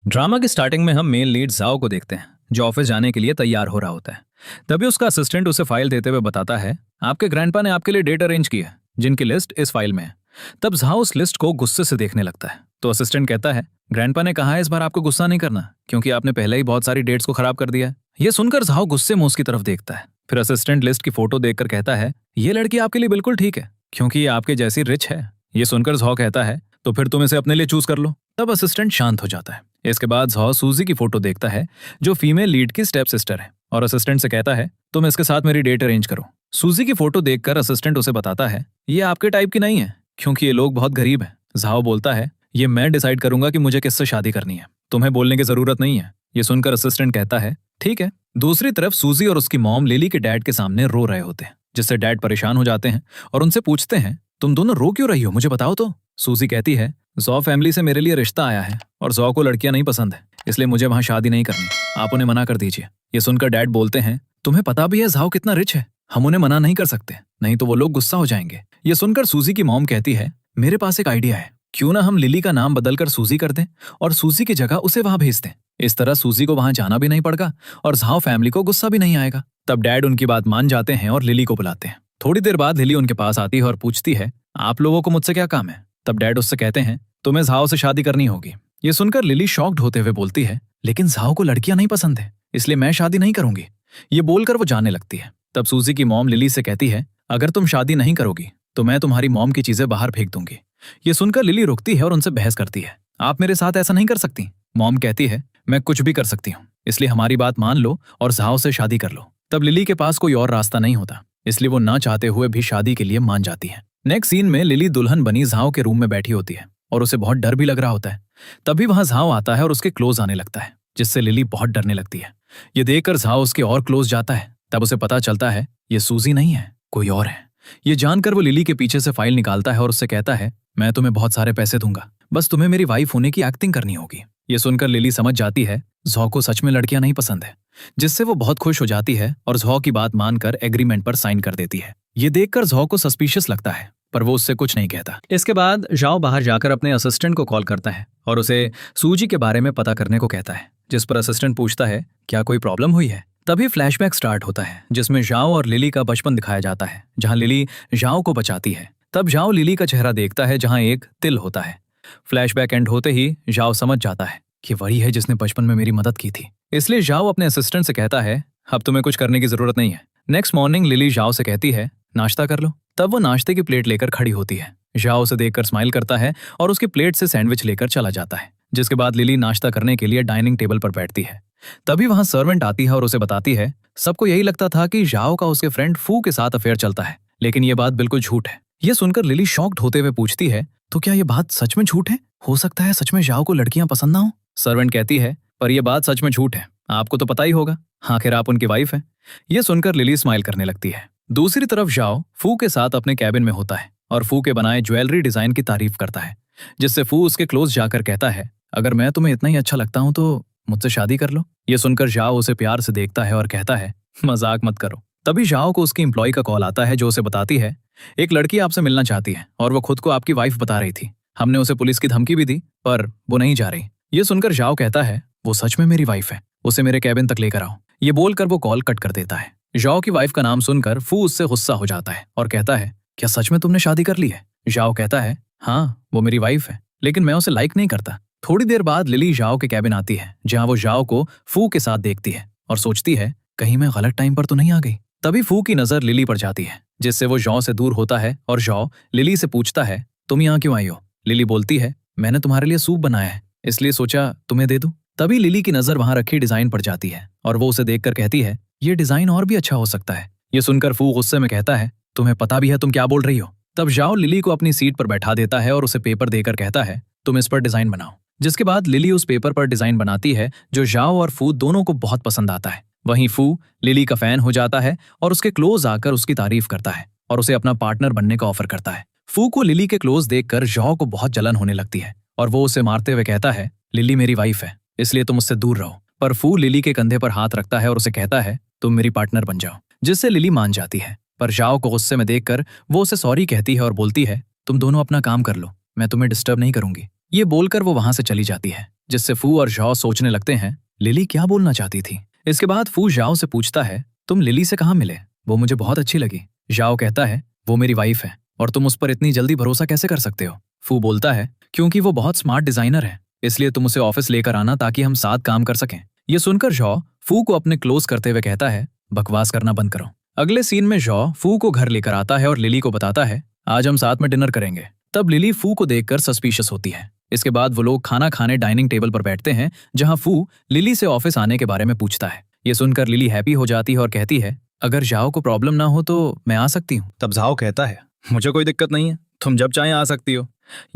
Drama की starting में हम मेन लीड जाओ को देखते हैं जो ऑफिस जाने के लिए तैयार हो रहा होता है। तभी उसका असिस्टेंट उसे फाइल देते हुए बताता है, आपके ग्रैंडपा ने आपके लिए डेट अरेंज की है जिनकी लिस्ट इस फाइल में है। तब झाओ उस लिस्ट को गुस्से से देखने लगता है तो असिस्टेंट कहता है, ग्रैंडपा ने कहा है इस बार आपको गुस्सा नहीं करना क्योंकि आपने पहले ही बहुत सारी डेट्स को खराब कर दिया है। ये सुनकर झाओ गुस्से में उसकी तरफ देखता है। फिर असिस्टेंट लिस्ट की फोटो देखकर कहता है, ये लड़की आपके लिए बिल्कुल ठीक है क्योंकि ये आपके जैसी रिच है। ये सुनकर झाओ कहता है, तो फिर तुम इसे अपने लिए चूज कर लो। तब असिस्टेंट शांत हो जाता है। इसके बाद झाओ सूजी की फोटो देखता है जो फीमेल लीड की स्टेप सिस्टर है और असिस्टेंट से कहता है, तुम इसके साथ मेरी डेट अरेंज करो। सूजी की फोटो देखकर असिस्टेंट उसे बताता है, ये आपके टाइप की नहीं है क्योंकि ये लोग बहुत गरीब हैं। झाओ बोलता है, ये मैं डिसाइड करूंगा कि मुझे किससे शादी करनी है, तुम्हें बोलने की जरूरत नहीं है। ये सुनकर असिस्टेंट कहता है, ठीक है। दूसरी तरफ सूजी और उसकी मॉम लिली के डैड के सामने रो रहे होते हैं जिससे डैड परेशान हो जाते हैं और उनसे पूछते हैं, तुम दोनों रो क्यों रही हो, मुझे बताओ तो। सूजी कहती है, जॉ फैमिली से मेरे लिए रिश्ता आया है और जॉ को लड़कियां नहीं पसंद है, इसलिए मुझे वहां शादी नहीं करनी, आप उन्हें मना कर दीजिए। ये सुनकर डैड बोलते हैं, तुम्हें पता भी है जाओ कितना रिच है, हम उन्हें मना नहीं कर सकते, नहीं तो वो लोग गुस्सा हो जाएंगे। ये सुनकर सूजी की मॉम कहती है, मेरे पास एक आइडिया है, क्यों ना हम लिली का नाम बदलकर सूजी कर दें और सूजी की जगह उसे वहां भेज दें। इस तरह सूजी को वहां जाना भी नहीं पड़ेगा और झाओ फैमिली को गुस्सा भी नहीं आएगा। तब डैड उनकी बात मान जाते हैं और लिली को बुलाते हैं। थोड़ी देर बाद लिली उनके पास आती है और पूछती है, आप लोगों को मुझसे क्या काम है। तब डैड उससे कहते हैं, तुम्हें झाओ से शादी करनी होगी। ये सुनकर लिली शॉक्ड होते हुए बोलती है, लेकिन झाओ को लड़कियां नहीं पसंद है, इसलिए मैं शादी नहीं करूंगी। ये बोलकर वो जाने लगती है। तब सूजी की मॉम लिली से कहती है, अगर तुम शादी नहीं करोगी तो मैं तुम्हारी मॉम की चीजें बाहर फेंक दूंगी। ये सुनकर लिली रुकती है और उनसे बहस करती है, आप मेरे साथ ऐसा नहीं कर सकती। मॉम कहती है, मैं कुछ भी कर सकती हूँ, इसलिए हमारी बात मान लो और झाओ से शादी कर लो। तब लिली के पास कोई और रास्ता नहीं होता, इसलिए वो ना चाहते हुए भी शादी के लिए मान जाती है। नेक्स्ट सीन में लिली दुल्हन बनी झाओ के रूम में बैठी होती है और उसे बहुत डर भी लग रहा होता है। तभी वहां झाओ आता है और उसके क्लोज आने लगता है जिससे लिली बहुत डरने लगती है। ये देखकर झाओ उसके और क्लोज जाता है। तब उसे पता चलता है ये सूजी नहीं है, कोई और है। ये जानकर वो लिली के पीछे से फाइल निकालता है और उससे कहता है, मैं तुम्हें बहुत सारे पैसे दूंगा, बस तुम्हें मेरी वाइफ होने की एक्टिंग करनी होगी। ये सुनकर लिली समझ जाती है जॉ को सच में लड़कियां नहीं पसंद है, जिससे वो बहुत खुश हो जाती है और जॉ की बात मानकर एग्रीमेंट पर साइन कर देती है। ये देखकर जॉ को सस्पिशियस लगता है पर वो उससे कुछ नहीं कहता। इसके बाद जाओ बाहर जाकर अपने असिस्टेंट को कॉल करता है और उसे सूजी के बारे में पता करने को कहता है, जिस पर असिस्टेंट पूछता है, क्या कोई प्रॉब्लम हुई है। तभी फ्लैशबैक स्टार्ट होता है जिसमें जाओ और लिली का बचपन दिखाया जाता है, जहां लिली जाओ को बचाती है। तब जाओ लिली का चेहरा देखता है जहां एक तिल होता है। फ्लैशबैक एंड होते ही जाओ समझ जाता है कि वही है जिसने बचपन में मेरी मदद की थी, इसलिए जाओ अपने असिस्टेंट से कहता है, अब तुम्हें कुछ करने की जरूरत नहीं है। नेक्स्ट मॉर्निंग लिली जाओ से कहती है, नाश्ता कर लो। तब वो नाश्ते की प्लेट लेकर खड़ी होती है। जाओ उसे देखकर स्माइल करता है और उसकी प्लेट से सैंडविच लेकर चला जाता है। जिसके बाद लिली नाश्ता करने के लिए डाइनिंग टेबल पर बैठती है। तभी वहां सर्वेंट आती है और उसे बताती है, सबको यही लगता था कि जाओ का उसके फ्रेंड फू के साथ अफेयर चलता है, लेकिन ये बात बिल्कुल झूठ है। ये सुनकर लिली शॉक्ड होते हुए पूछती है, तो क्या ये बात सच में झूठ है? हो सकता है सच में जाओ को लड़कियां पसंद ना हो। सर्वेंट कहती है, पर यह बात सच में झूठ है, आपको तो पता ही होगा, आखिर आप उनकी वाइफ है। ये सुनकर लिली स्माइल करने लगती है। दूसरी तरफ जाओ फू के साथ अपने कैबिन में होता है और फू के बनाए ज्वेलरी डिजाइन की तारीफ करता है, जिससे फू उसके क्लोज जाकर कहता है, अगर मैं तुम्हें इतना ही अच्छा लगता हूं तो मुझसे शादी कर लो। ये सुनकर जाओ उसे प्यार से देखता है और कहता है, मजाक मत करो। तभी जाओ को उसकी एम्प्लॉय का कॉल आता है जो उसे बताती है, एक लड़की आपसे मिलना चाहती है और वो खुद को आपकी वाइफ बता रही थी। हमने उसे पुलिस की धमकी भी दी पर वो नहीं जा रही। ये सुनकर जाओ कहता है, वो सच में मेरी वाइफ है, उसे मेरे कैबिन तक लेकर आओ। ये बोलकर वो कॉल कट कर देता है। जाओ की वाइफ का नाम सुनकर फू उससे गुस्सा हो जाता है और कहता है, क्या सच में तुमने शादी कर ली है? जाओ कहता है, हाँ वो मेरी वाइफ है, लेकिन मैं उसे लाइक नहीं करता। थोड़ी देर बाद लिली जाओ के कैबिन आती है जहां वो जाओ को फू के साथ देखती है और सोचती है, कहीं मैं गलत टाइम पर तो नहीं आ गई। तभी फू की नजर लिली पर जाती है जिससे वो जाओ से दूर होता है और जाओ लिली से पूछता है, तुम यहाँ क्यों आई हो? लिली बोलती है, मैंने तुम्हारे लिए सूप बनाया है, इसलिए सोचा तुम्हें दे दूं। तभी लिली की नजर वहां रखी डिजाइन पर जाती है और वो उसे देखकर कहती है, ये डिजाइन और भी अच्छा हो सकता है। ये सुनकर फू गुस्से में कहता है, तुम्हें पता भी है तुम क्या बोल रही हो? तब जाओ लिली को अपनी सीट पर बैठा देता है और उसे पेपर देकर कहता है, तुम इस पर डिजाइन बनाओ। जिसके बाद लिली उस पेपर पर डिजाइन बनाती है जो जाओ और फू दोनों को बहुत पसंद आता है। वहीं फू लिली का फैन हो जाता है और उसके क्लोज आकर उसकी तारीफ करता है और उसे अपना पार्टनर बनने का ऑफर करता है। फू को लिली के क्लोज देखकर जाओ को बहुत जलन होने लगती है और वो उसे मारते हुए कहता है, लिली मेरी वाइफ है, इसलिए तुम उससे दूर रहो। पर फू लिली के कंधे पर हाथ रखता है और उसे कहता है, तुम मेरी पार्टनर बन जाओ, जिससे लिली मान जाती है। पर जाओ को गुस्से में देखकर वो उसे सॉरी कहती है और बोलती है, तुम दोनों अपना काम कर लो, मैं तुम्हें डिस्टर्ब नहीं करूंगी। ये बोलकर वो वहां से चली जाती है। जिससे फू और जाओ सोचने लगते हैं लिली क्या बोलना चाहती थी। इसके बाद फू जाओ से पूछता है, तुम लिली से कहाँ मिले? वो मुझे बहुत अच्छी लगी। जाओ कहता है, वो मेरी वाइफ है और तुम उस पर इतनी जल्दी भरोसा कैसे कर सकते हो? फू बोलता है, क्योंकि वो बहुत स्मार्ट डिजाइनर है, इसलिए तुम उसे ऑफिस लेकर आना ताकि हम साथ काम कर सकें। ये सुनकर जाओ फू को अपने क्लोज करते हुए कहता है, बकवास करना बंद करो। अगले सीन में जाओ फू को घर लेकर आता है और लिली को बताता है, आज हम साथ में डिनर करेंगे। तब लिली फू को देखकर सस्पिशियस होती है। इसके बाद वो लोग खाना खाने डाइनिंग टेबल पर बैठते हैं, जहां फू लिली से ऑफिस आने के बारे में पूछता है। ये सुनकर लिली हैप्पी हो जाती है और कहती है, अगर जाओ को प्रॉब्लम ना हो तो मैं आ सकती हूँ। तब जाओ कहता है, मुझे कोई दिक्कत नहीं है, तुम जब चाहे आ सकती हो।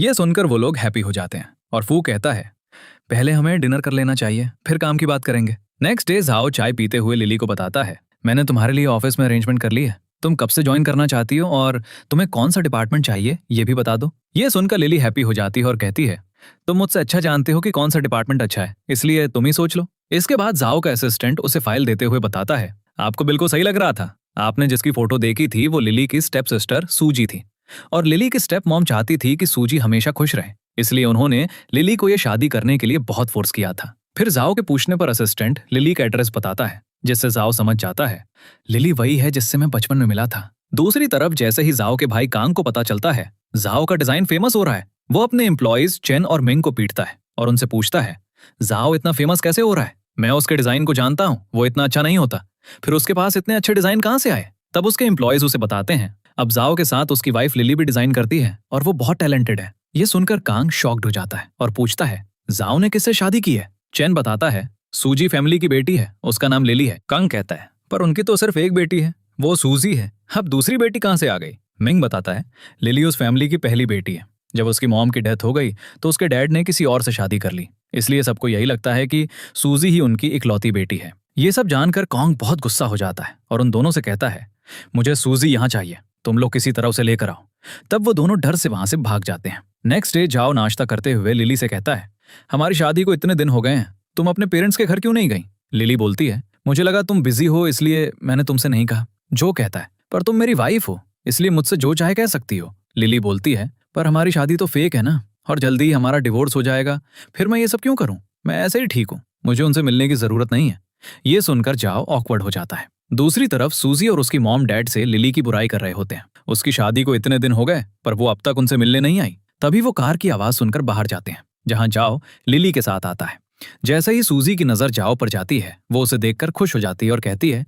ये सुनकर वो लोग हैप्पी हो जाते हैं और फू कहता है, पहले हमें डिनर कर लेना चाहिए, फिर काम की बात करेंगे। नेक्स्ट डे जाओ चाय पीते हुए लिली को बताता है, मैंने तुम्हारे लिए ऑफिस में अरेंजमेंट कर ली है, तुम कब से ज्वाइन करना चाहती हो और तुम्हें कौन सा डिपार्टमेंट चाहिए ये भी बता दो। ये सुनकर लिली हैप्पी हो जाती है और कहती है, तुम मुझसे अच्छा जानते हो कि कौन सा डिपार्टमेंट अच्छा है, इसलिए तुम ही सोच लो। इसके बाद जाओ का असिस्टेंट उसे फाइल देते हुए बताता है, आपको बिल्कुल सही लग रहा था, आपने जिसकी फोटो देखी थी वो लिली की स्टेप सिस्टर सूजी थी और लिली की स्टेप मॉम चाहती थी कि सूजी हमेशा खुश रहे, इसलिए उन्होंने लिली को यह शादी करने के लिए बहुत फोर्स किया था। फिर जाओ के पूछने पर असिस्टेंट लिली का एड्रेस बताता है, जिससे जाओ समझ जाता है लिली वही है जिससे मैं बचपन में मिला था। दूसरी तरफ जैसे ही जाओ के भाई कांग को पता चलता है जाओ का डिजाइन फेमस हो रहा है, वो अपने एम्प्लॉइज चेन और मिंग को पीटता है और उनसे पूछता है, जाओ इतना फेमस कैसे हो रहा है? मैं उसके डिजाइन को जानता हूँ, वो इतना अच्छा नहीं होता, फिर उसके पास इतने अच्छे डिजाइन कहाँ से आए? तब उसके एम्प्लॉइज उसे बताते हैं, अब जाओ के साथ उसकी वाइफ लिली भी डिजाइन करती है और वो बहुत टैलेंटेड है। ये सुनकर कांग शॉक्ड हो जाता है और पूछता है, जाओ ने किससे शादी की है? चेन बताता है, सूजी फैमिली की बेटी है, उसका नाम लिली है। कांग कहता है, पर उनकी तो सिर्फ एक बेटी है, वो सूजी है, अब दूसरी बेटी कहाँ से आ गई? मिंग बताता है, लिली उस फैमिली की पहली बेटी है, जब उसकी मॉम की डेथ हो गई तो उसके डैड ने किसी और से शादी कर ली, इसलिए सबको यही लगता है कि सूजी ही उनकी इकलौती बेटी है। ये सब जानकर कांग बहुत गुस्सा हो जाता है और उन दोनों से कहता है, मुझे सूजी यहाँ चाहिए, तुम लोग किसी तरह उसे लेकर आओ। तब वो दोनों डर से वहां से भाग जाते हैं। नेक्स्ट डे जाओ नाश्ता करते हुए लिली से कहता है, हमारी शादी को इतने दिन हो गए हैं, तुम अपने पेरेंट्स के घर क्यों नहीं गई? लिली बोलती है, मुझे लगा तुम बिजी हो इसलिए मैंने तुमसे नहीं कहा। जो कहता है, पर तुम मेरी वाइफ हो, इसलिए मुझसे जो चाहे कह सकती हो। लिली बोलती है, पर हमारी शादी तो फेक है ना, और जल्दी ही हमारा डिवोर्स हो जाएगा, फिर मैं ये सब क्यों करूं? मैं ऐसे ही ठीक हूं, मुझे उनसे मिलने की जरूरत नहीं है। ये सुनकर जाओ ऑकवर्ड हो जाता है। दूसरी तरफ सूजी और उसकी मॉम डैड से लिली की बुराई कर रहे होते हैं। उसकी शादी को इतने दिन हो गए पर वो अब तक उनसे मिलने नहीं आई। तभी वो कार की आवाज सुनकर बाहर जाते हैं, जहां जाओ लिली के साथ आता है। जैसे ही सूजी की नजर जाओ पर जाती है, वो उसे देखकर खुश हो जाती है और कहती है,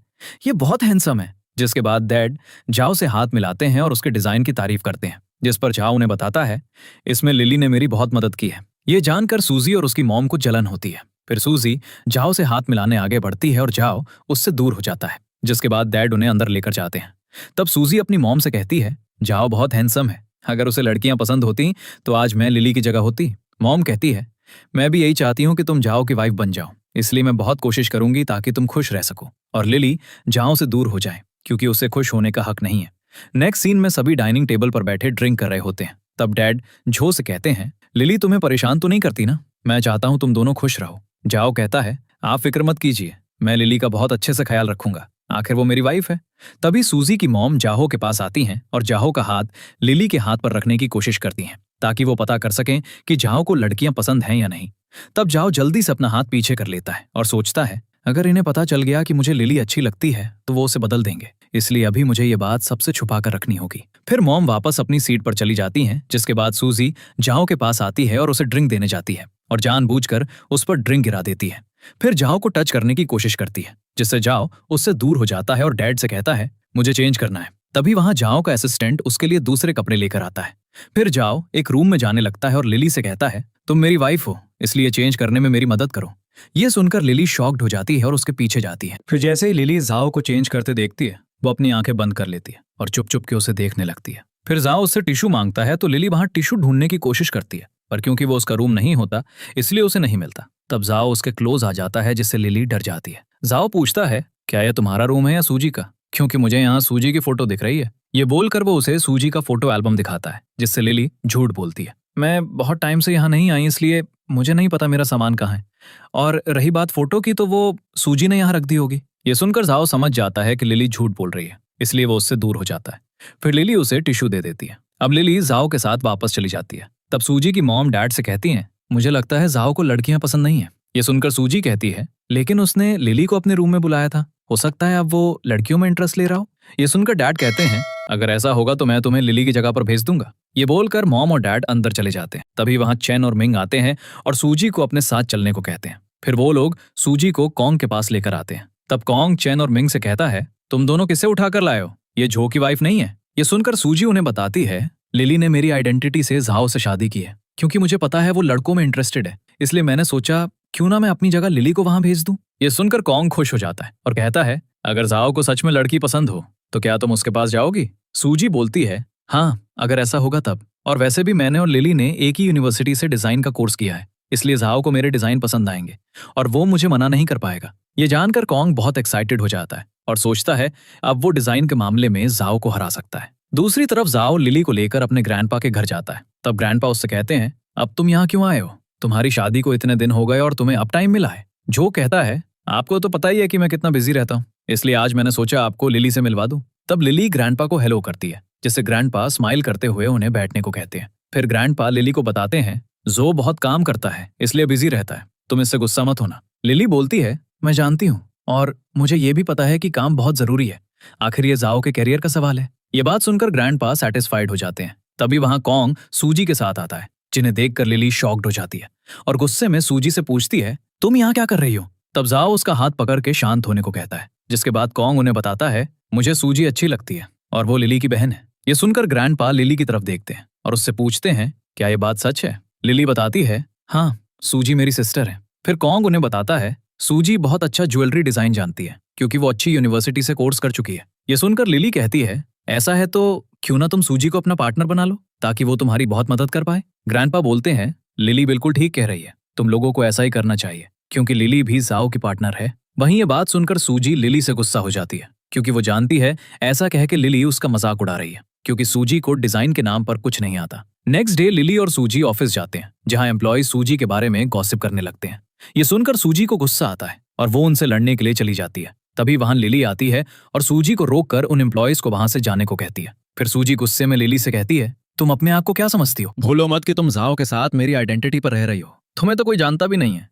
ये बहुत हैंडसम है। जिसके बाद डैड जाओ से हाथ मिलाते हैं और उसके डिजाइन की तारीफ करते हैं, जिस पर जाओ उन्हें बताता है, इसमें लिली ने मेरी बहुत मदद की है। ये जानकर सूजी और उसकी मॉम को जलन होती है। फिर सूजी जाओ से हाथ मिलाने आगे बढ़ती है और जाओ उससे दूर हो जाता है, जिसके बाद डैड उन्हें अंदर लेकर जाते हैं। तब सूजी अपनी मॉम से कहती है, जाओ बहुत हैंडसम है, अगर उसे लड़कियां पसंद होती तो आज मैं लिली की जगह होती। मॉम कहती है, मैं भी यही चाहती हूँ कि तुम जाओ की वाइफ बन जाओ, इसलिए मैं बहुत कोशिश करूंगी ताकि तुम खुश रह सको और लिली जाओ से दूर हो जाए, क्योंकि उसे खुश होने का हक नहीं है। नेक्स्ट सीन में सभी डाइनिंग टेबल पर बैठे ड्रिंक कर रहे होते हैं। तब डैड झो से कहते हैं, लिली तुम्हें परेशान तो नहीं करती ना? मैं चाहता हूं तुम दोनों खुश रहो। जाओ कहता है, आप फिक्र मत कीजिए, मैं लिली का बहुत अच्छे से ख्याल रखूंगा, आखिर वो मेरी वाइफ है। तभी सूजी की मॉम जाहो के पास आती हैं और जाहो का हाथ लिली के हाथ पर रखने की कोशिश करती हैं, ताकि वो पता कर सकें कि जाहो को लड़कियां पसंद हैं या नहीं। तब जाओ जल्दी से अपना हाथ पीछे कर लेता है और सोचता है, अगर इन्हें पता चल गया कि मुझे लिली अच्छी लगती है तो वो उसे बदल देंगे, इसलिए अभी मुझे ये बात सबसे छुपा कर रखनी होगी। फिर मॉम वापस अपनी सीट पर चली जाती हैं, जिसके बाद सूजी जाओ के पास आती है और उसे ड्रिंक देने जाती है और जानबूझकर उस पर ड्रिंक गिरा देती है। फिर जाओ को टच करने की कोशिश करती है, जिससे जाओ उससे दूर हो जाता है और डैड से कहता है, मुझे चेंज करना है। तभी वहां जाओ का असिस्टेंट उसके लिए दूसरे कपड़े लेकर आता है। फिर जाओ एक रूम में जाने लगता है और लिली से कहता है, तुम मेरी वाइफ हो, इसलिए चेंज करने में मेरी मदद करो। ये सुनकर लिली शॉक्ड हो जाती है और उसके पीछे जाती है। फिर जैसे ही लिली जाओ को चेंज करते देखती है, वो अपनी आंखें बंद कर लेती है और चुप चुप के उसे देखने लगती है। फिर जाओ उससे टिश्यू मांगता है तो लिली वहां टिश्यू ढूंढने की कोशिश करती है, पर क्योंकि वो उसका रूम नहीं होता इसलिए उसे नहीं मिलता। तब जाओ उसके क्लोज आ जाता है, जिससे लिली डर जाती है। जाओ पूछता है, क्या यह तुम्हारा रूम है या सूजी का? क्योंकि मुझे यहाँ सूजी की फोटो दिख रही है। ये बोलकर वो उसे सूजी का फोटो एल्बम दिखाता है, जिससे लिली झूठ बोलती है, मैं बहुत टाइम से यहाँ नहीं आई इसलिए मुझे नहीं पता मेरा सामान कहाँ है, और रही बात फोटो की तो वो सूजी ने यहाँ रख दी होगी। ये सुनकर जाओ समझ जाता है कि लिली झूठ बोल रही है, इसलिए वो उससे दूर हो जाता है। फिर लिली उसे टिश्यू दे देती है। अब लिली जाओ के साथ वापस चली जाती है। तब सूजी की मॉम डैड से कहती हैं, मुझे लगता है जाओ को लड़कियां पसंद नहीं है। ये सुनकर सूजी कहती है, लेकिन उसने लिली को अपने रूम में बुलाया था, हो सकता है अब वो लड़कियों में इंटरेस्ट ले रहा हो। ये सुनकर डैड कहते हैं, अगर ऐसा होगा तो मैं तुम्हें लिली की जगह पर भेज दूंगा। ये बोलकर मॉम और डैड अंदर चले जाते हैं। तभी वहां चेन और मिंग आते हैं और सूजी को अपने साथ चलने को कहते हैं। फिर वो लोग सूजी को कॉन्ग के पास लेकर आते हैं। तब कॉन्ग चेन और मिंग से कहता है, तुम दोनों किसे उठाकर लाए हो? ये जो की वाइफ नहीं है। ये सुनकर सूजी उन्हें बताती है, लिली ने मेरी आइडेंटिटी से झाओ से शादी की है, क्योंकि मुझे पता है वो लड़कों में इंटरेस्टेड है, इसलिए मैंने सोचा क्यों ना मैं अपनी जगह लिली को वहां भेज दूं। ये सुनकर कॉन्ग खुश हो जाता है और कहता है, अगर जाओ को सच में लड़की पसंद हो तो क्या तुम उसके पास जाओगी? सूजी बोलती है, हाँ, अगर ऐसा होगा तब। और वैसे भी मैंने और लिली ने एक ही यूनिवर्सिटी से डिजाइन का कोर्स किया है, इसलिए जाओ को मेरे डिजाइन पसंद आएंगे और वो मुझे मना नहीं कर पाएगा। ये जानकर कॉन्ग बहुत एक्साइटेड हो जाता है और सोचता है अब वो डिजाइन के मामले में जाओ को हरा सकता है। दूसरी तरफ जाओ लिली को लेकर अपने ग्रैंडपा के घर जाता है। तब ग्रैंडपा उससे कहते हैं, अब तुम यहाँ क्यों आए हो? तुम्हारी शादी को इतने दिन हो गए और तुम्हें अब टाइम मिला है। जो कहता है, आपको तो पता ही है कि मैं कितना बिजी रहता हूँ, इसलिए आज मैंने सोचा आपको लिली से मिलवा दूं। तब लिली ग्रैंडपा को हेलो करती है, जिससे ग्रैंडपा स्माइल करते हुए उन्हें बैठने को कहते हैं। फिर ग्रैंडपा लिली को बताते हैं, जो बहुत काम करता है इसलिए बिजी रहता है, तुम इससे गुस्सा मत होना। लिली बोलती है, मैं जानती हूँ और मुझे ये भी पता है कि काम बहुत जरूरी है, आखिर ये जाओ के करियर का सवाल है। ये बात सुनकर ग्रैंडपा सेटिस्फाइड हो जाते हैं। तभी वहां कॉन्ग सूजी के साथ आता है, जिन्हें देखकर लिली शॉक्ड हो जाती है और गुस्से में सूजी से पूछती है, तुम यहाँ क्या कर रही हो? तब जाओ उसका हाथ पकड़ के शांत होने को कहता है, जिसके बाद कॉन्ग उन्हें बताता है, मुझे सूजी अच्छी लगती है और वो लिली की बहन है। ये सुनकर ग्रैंडपा लिली की तरफ देखते हैं और उससे पूछते हैं, क्या ये बात सच है? लिली बताती है, हाँ, सूजी मेरी सिस्टर है। फिर कॉन्ग उन्हें बताता है, सूजी बहुत अच्छा ज्वेलरी डिजाइन जानती है, क्योंकि वो अच्छी यूनिवर्सिटी से कोर्स कर चुकी है। ये सुनकर लिली कहती है, ऐसा है तो क्यों ना तुम सूजी को अपना पार्टनर बना लो, ताकि वो तुम्हारी बहुत मदद कर पाए। ग्रैंडपा बोलते हैं, लिली बिल्कुल ठीक कह रही है, तुम लोगों को ऐसा ही करना चाहिए, क्योंकि लिली भी जाओ की पार्टनर है। वहीं ये बात सुनकर सूजी लिली से गुस्सा हो जाती है, क्योंकि वो जानती है ऐसा कह के लिली उसका मजाक उड़ा रही है, क्योंकि सूजी को डिजाइन के नाम पर कुछ नहीं आता। नेक्स्ट डे लिली और सूजी ऑफिस जाते हैं, जहां एम्प्लॉयज सूजी के बारे में गॉसिप करने लगते हैं। ये सुनकर सूजी को गुस्सा आता है और वो उनसे लड़ने के लिए चली जाती है। तभी वहां लिली आती है और सूजी को रोककर उन एम्प्लॉयज को वहां से जाने को कहती है। फिर सूजी गुस्से में लिली से कहती है, तुम अपने आप को क्या समझती हो? भूलो मत कि तुम जाओ के साथ मेरी आइडेंटिटी पर रह रही हो, तुम्हें तो कोई जानता भी नहीं है।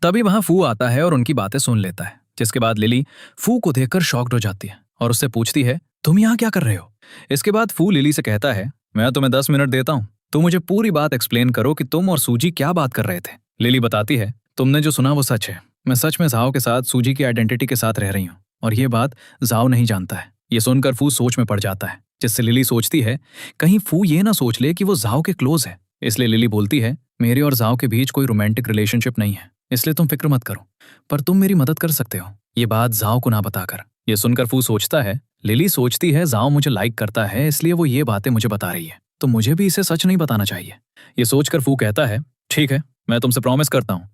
तभी वहां फू आता है और उनकी बातें सुन लेता है, जिसके बाद लिली फू को देखकर शॉक्ड हो जाती है और उससे पूछती है, तुम यहाँ क्या कर रहे हो? इसके बाद फू लिली से कहता है, मैं तुम्हें 10 मिनट देता हूँ, तुम मुझे पूरी बात एक्सप्लेन करो कि तुम और सूजी क्या बात कर रहे थे। लिली बताती है, तुमने जो सुना वो सच है, मैं सच में जाओ के साथ सूजी की आइडेंटिटी के साथ रह रही हूँ और ये बात जाओ नहीं जानता है। ये सुनकर फू सोच में पड़ जाता है, जिससे लिली सोचती है कहीं फू ये ना सोच ले कि वो जाओ के क्लोज है। इसलिए लिली बोलती है, मेरे और जाओ के बीच कोई रोमांटिक रिलेशनशिप नहीं है, इसलिए तुम फिक्र मत करो, पर तुम मेरी मदद कर सकते हो, ये बात जाओ को ना बताकर। ये सुनकर फू सोचता है, लिली सोचती है जाओ मुझे लाइक करता है, इसलिए वो ये बातें मुझे बता रही है, तो मुझे भी इसे सच नहीं बताना चाहिए। ये सोचकर फू कहता है, ठीक है, मैं तुमसे प्रॉमिस करता हूँ,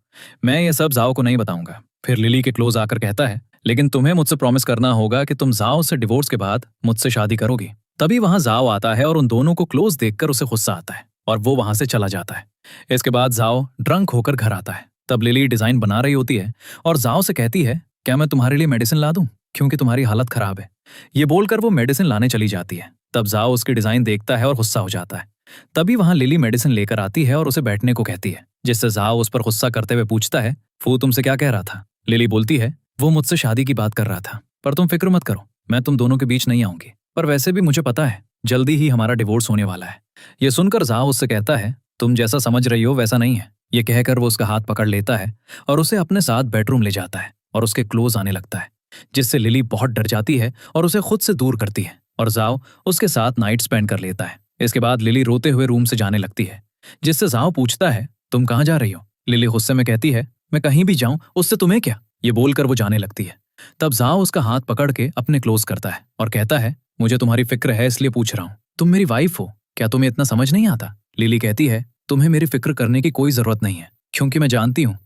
मैं ये सब जाओ को नहीं बताऊंगा। फिर लिली के क्लोज आकर कहता है, लेकिन तुम्हें मुझसे प्रॉमिस करना होगा कि तुम जाओ से डिवोर्स के बाद मुझसे शादी करोगी। तभी वहां जाओ आता है और उन दोनों को क्लोज देखकर उसे गुस्सा आता है और वो वहां से चला जाता है। इसके बाद जाओ ड्रंक होकर घर आता है। तब लिली डिजाइन बना रही होती है और जाओ से कहती है, क्या मैं तुम्हारे लिए मेडिसिन ला दूं, क्योंकि तुम्हारी हालत खराब है। ये बोलकर वो मेडिसिन लाने चली जाती है। तब जाओ उसकी डिजाइन देखता है और गुस्सा हो जाता है। तभी वहां लिली मेडिसिन लेकर आती है और उसे बैठने को कहती है, जिससे जाओ उस पर गुस्सा करते हुए पूछता है, फू तुमसे क्या कह रहा था? लिली बोलती है, वो मुझसे शादी की बात कर रहा था, पर तुम फिक्र मत करो, मैं तुम दोनों के बीच नहीं आऊंगी, पर वैसे भी मुझे पता है जल्दी ही हमारा डिवोर्स होने वाला है। ये सुनकर जाओ उससे कहता है, तुम जैसा समझ रही हो वैसा नहीं है। ये कहकर वो उसका हाथ पकड़ लेता है और उसे अपने साथ बेडरूम ले जाता है और उसके क्लोज आने लगता है, जिससे लिली बहुत डर जाती है और उसे खुद से दूर करती है और जाओ उसके साथ नाइट स्पेंड कर लेता है। इसके बाद लिली रोते हुए रूम से जाने लगती है, जिससे जाओ पूछता है, तुम कहाँ जा रही हो? लिली गुस्से में कहती है, मैं कहीं भी जाऊं उससे तुम्हें क्या? ये बोलकर वो जाने लगती है। तब जाओ उसका हाथ पकड़ के अपने क्लोज करता है और कहता है, मुझे तुम्हारी फिक्र है इसलिए पूछ रहा हूँ, तुम मेरी वाइफ हो, क्या तुम्हें इतना समझ नहीं आता? लिली कहती है, तुम्हें मेरी फिक्र करने की कोई जरूरत नहीं है, क्योंकि मैं जानती हूँ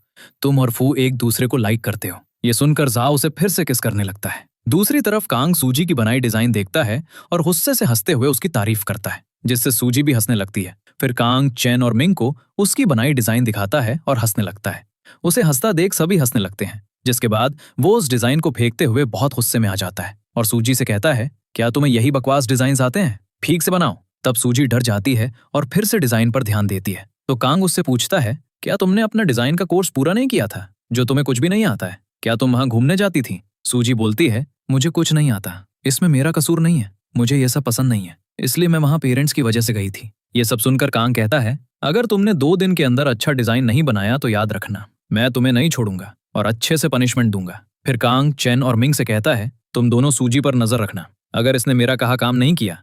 तुम और फू एक दूसरे को लाइक करते हो। ये सुनकर जाओ उसे फिर से किस करने लगता है। दूसरी तरफ कांग सूजी की बनाई डिजाइन देखता है और गुस्से से हंसते हुए उसकी तारीफ करता है, जिससे सूजी भी हंसने लगती है। फिर कांग चेन और मिंग को उसकी बनाई डिजाइन दिखाता है और हंसने लगता है। उसे हंसता देख सभी हंसने लगते हैं, जिसके बाद वो उस डिजाइन को फेंकते हुए बहुत गुस्से में आ जाता है और सूजी से कहता है, क्या तुम्हें यही बकवास डिजाइन आते हैं? ठीक से बनाओ। तब सूजी डर जाती है और फिर से डिजाइन पर ध्यान देती है। तो कांग उससे पूछता है, क्या तुमने अपना डिजाइन का कोर्स पूरा नहीं किया था, जो तुम्हें कुछ भी नहीं आता है? क्या तुम वहां घूमने जाती थी? सूजी बोलती है, मुझे कुछ नहीं आता, इसमें मेरा कसूर नहीं है, मुझे ये सब पसंद नहीं है, इसलिए मैं वहां पेरेंट्स की वजह से गई थी। ये सब सुनकर कांग कहता है, अगर तुमने 2 दिन के अंदर अच्छा डिजाइन नहीं बनाया तो याद रखना, मैं तुम्हें नहीं छोड़ूंगा और अच्छे से पनिशमेंट दूंगा। फिर कांग चेन और मिंग से कहता है, तुम दोनों सूजी पर नजर रखना, अगर इसने मेरा कहा काम नहीं किया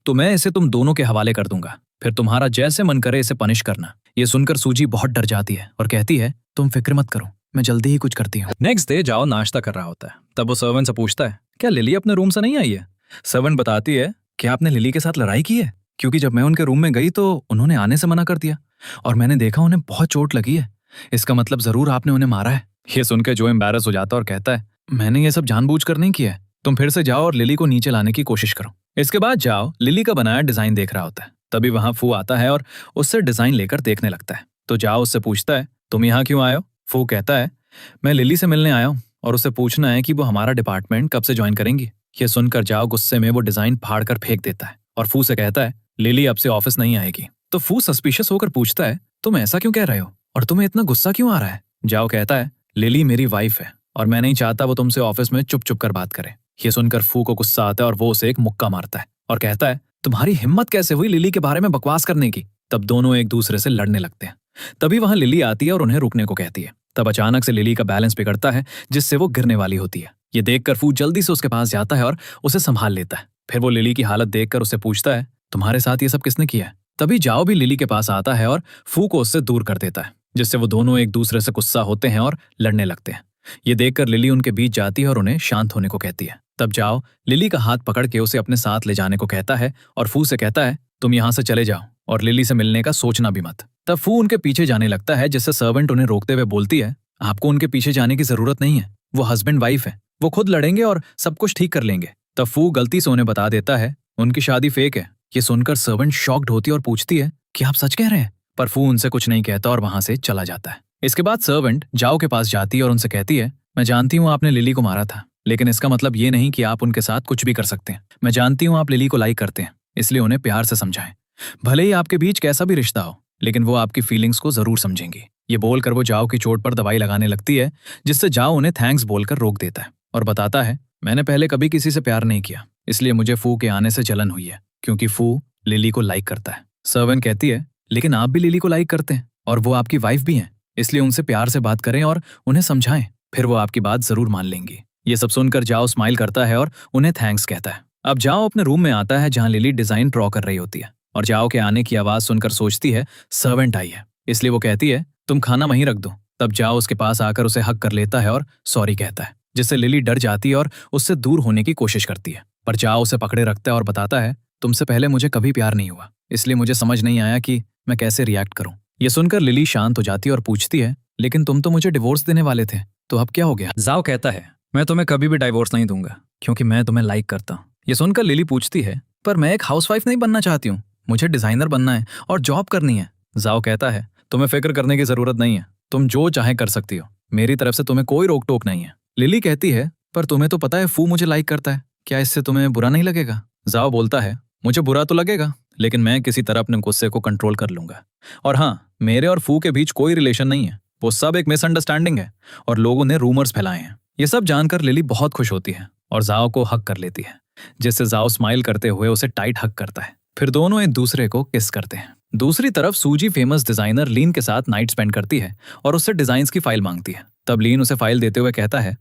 तो मैं इसे तुम दोनों के हवाले कर दूंगा, फिर तुम्हारा जैसे मन करे इसे पनिश करना। ये सुनकर सूजी बहुत डर जाती है और कहती है, तुम फिक्र मत करो, मैं जल्दी ही कुछ करती हूँ। नेक्स्ट डे जाओ नाश्ता कर रहा होता है, तब वो सर्वेंट से पूछता है, क्या लिली अपने रूम से नहीं आई है? सर्वेंट बताती है, क्या आपने लिली के साथ लड़ाई की है? क्योंकि जब मैं उनके रूम में गई तो उन्होंने आने से मना कर दिया और मैंने देखा उन्हें बहुत चोट लगी है, इसका मतलब जरूर आपने उन्हें मारा है। ये सुनकर जो एम्बैरस हो जाता है और कहता है, मैंने ये सब जानबूझकर नहीं किया है, तुम फिर से जाओ और लिली को नीचे लाने की कोशिश करो। इसके बाद जाओ लिली का बनाया डिजाइन देख रहा होता है, तभी वहां फू आता है और उससे डिजाइन लेकर देखने लगता है। तो जाओ उससे पूछता है, तुम यहाँ क्यों आए हो? फू कहता है, मैं लिली से मिलने आया हूँ और उससे पूछना है कि वो हमारा डिपार्टमेंट कब से ज्वाइन करेंगी। ये सुनकर जाओ गुस्से में वो डिजाइन फाड़ कर फेंक देता है और फू से कहता है, लिली अब से ऑफिस नहीं आएगी। तो फू सस्पिशियस होकर पूछता है, तुम ऐसा क्यों कह रहे हो और तुम्हें इतना गुस्सा क्यों आ रहा है? जाओ कहता है, लिली मेरी वाइफ है और मैं नहीं चाहता वो तुमसे ऑफिस में चुप चुप कर बात करे। ये सुनकर फू को गुस्सा आता है और वो उसे एक मुक्का मारता है और कहता है, तुम्हारी हिम्मत कैसे हुई लिली के बारे में बकवास करने की? तब दोनों एक दूसरे से लड़ने लगते हैं। तभी वहां लिली आती है और उन्हें रुकने को कहती है। तब अचानक से लिली का बैलेंस बिगड़ता है जिससे वो गिरने वाली होती है। ये देखकर फू जल्दी से उसके पास जाता है और उसे संभाल लेता है। फिर वो लिली की हालत देखकर उससे पूछता है, तुम्हारे साथ ये सब किसने किया है? तभी जाओ भी लिली के पास आता है और फू को उससे दूर कर देता है, जिससे वो दोनों एक दूसरे से गुस्सा होते हैं और लड़ने लगते हैं। ये देखकर लिली उनके बीच जाती है और उन्हें शांत होने को कहती है। तब जाओ लिली का हाथ पकड़ के उसे अपने साथ ले जाने को कहता है और फू से कहता है, तुम यहाँ से चले जाओ और लिली से मिलने का सोचना भी मत। तब फू उनके पीछे जाने लगता है, जिससे सर्वेंट उन्हें रोकते हुए बोलती है, आपको उनके पीछे जाने की जरूरत नहीं है, वो हस्बैंड वाइफ है, वो खुद लड़ेंगे और सब कुछ ठीक कर लेंगे। तब फू गलती से उन्हें बता देता है, उनकी शादी फेक है। ये सुनकर सर्वेंट शॉक्ड होती है और पूछती है, कि आप सच कह रहे हैं? पर फू उनसे कुछ नहीं कहता और वहां से चला जाता है। इसके बाद सर्वेंट जाओ के पास जाती है और उनसे कहती है, मैं जानती हूँ आपने लिली को मारा था, लेकिन इसका मतलब ये नहीं कि आप उनके साथ कुछ भी कर सकते हैं। मैं जानती हूँ आप लिली को लाइक करते हैं, इसलिए उन्हें प्यार से समझाएं। भले ही आपके बीच कैसा भी रिश्ता हो, लेकिन वो आपकी फीलिंग्स को जरूर समझेंगी। ये बोलकर वो जाओ की चोट पर दवाई लगाने लगती है, जिससे जाओ उन्हें थैंक्स बोलकर रोक देता है और बताता है, मैंने पहले कभी किसी से प्यार नहीं किया, इसलिए मुझे फू के आने से जलन हुई है, क्योंकि फू लिली को लाइक करता है। सर्वेंट कहती है, लेकिन आप भी लिली को लाइक करते हैं और वो आपकी वाइफ भी हैं, इसलिए उनसे प्यार से बात करें और उन्हें समझाएं, फिर वो आपकी बात जरूर मान लेंगी। ये सब सुनकर जाओ स्माइल करता है और उन्हें थैंक्स कहता है। अब जाओ अपने रूम में आता है, जहां लिली डिजाइन ड्रॉ कर रही होती है और जाओ के आने की आवाज सुनकर सोचती है सर्वेंट आई है, इसलिए वो कहती है, तुम खाना वहीं रख दो। तब जाओ उसके पास आकर उसे हक कर लेता है और सॉरी कहता है, जिससे लिली डर जाती है और उससे दूर होने की कोशिश करती है। पर जाओ उसे पकड़े रखता है और बताता है, तुमसे पहले मुझे कभी प्यार नहीं हुआ, इसलिए मुझे समझ नहीं आया कि मैं कैसे रिएक्ट करूं। ये सुनकर लिली शांत हो जाती है और पूछती है, लेकिन तुम तो मुझे डिवोर्स देने वाले थे, तो अब क्या हो गया? जाओ कहता है, मैं तुम्हें कभी भी डाइवोर्स नहीं दूंगा, क्योंकि मैं तुम्हें लाइक करता हूँ। ये सुनकर लिली पूछती है, पर मैं एक हाउसवाइफ नहीं बनना चाहती हूँ, मुझे डिजाइनर बनना है और जॉब करनी है। जाओ कहता है, तुम्हें फिक्र करने की जरूरत नहीं है, तुम जो चाहे कर सकती हो, मेरी तरफ से तुम्हें कोई रोक टोक नहीं है। लिली कहती है, पर तुम्हें तो पता है फू मुझे लाइक करता है, क्या इससे तुम्हें बुरा नहीं लगेगा? जाओ बोलता है, मुझे बुरा तो लगेगा, लेकिन मैं किसी तरह अपने गुस्से को कंट्रोल कर लूंगा। और हाँ, मेरे और फू के बीच कोई रिलेशन नहीं है, वो सब एक मिसअंडरस्टैंडिंग है और लोगों ने रूमर्स फैलाए हैं। ये सब जानकर लिली बहुत खुश होती है और जाओ को हक कर लेती है, जिससे जाओ स्माइल करते हुए उसे टाइट हक करता है। फिर दोनों एक दूसरे को किस करते हैं। दूसरी तरफ सूजी फेमस डिजाइनर लीन के साथ नाइट स्पेंड करती है और उससे डिजाइन्स की फाइल मांगती है। तब लीन उसे फाइल देते हुए कहता है,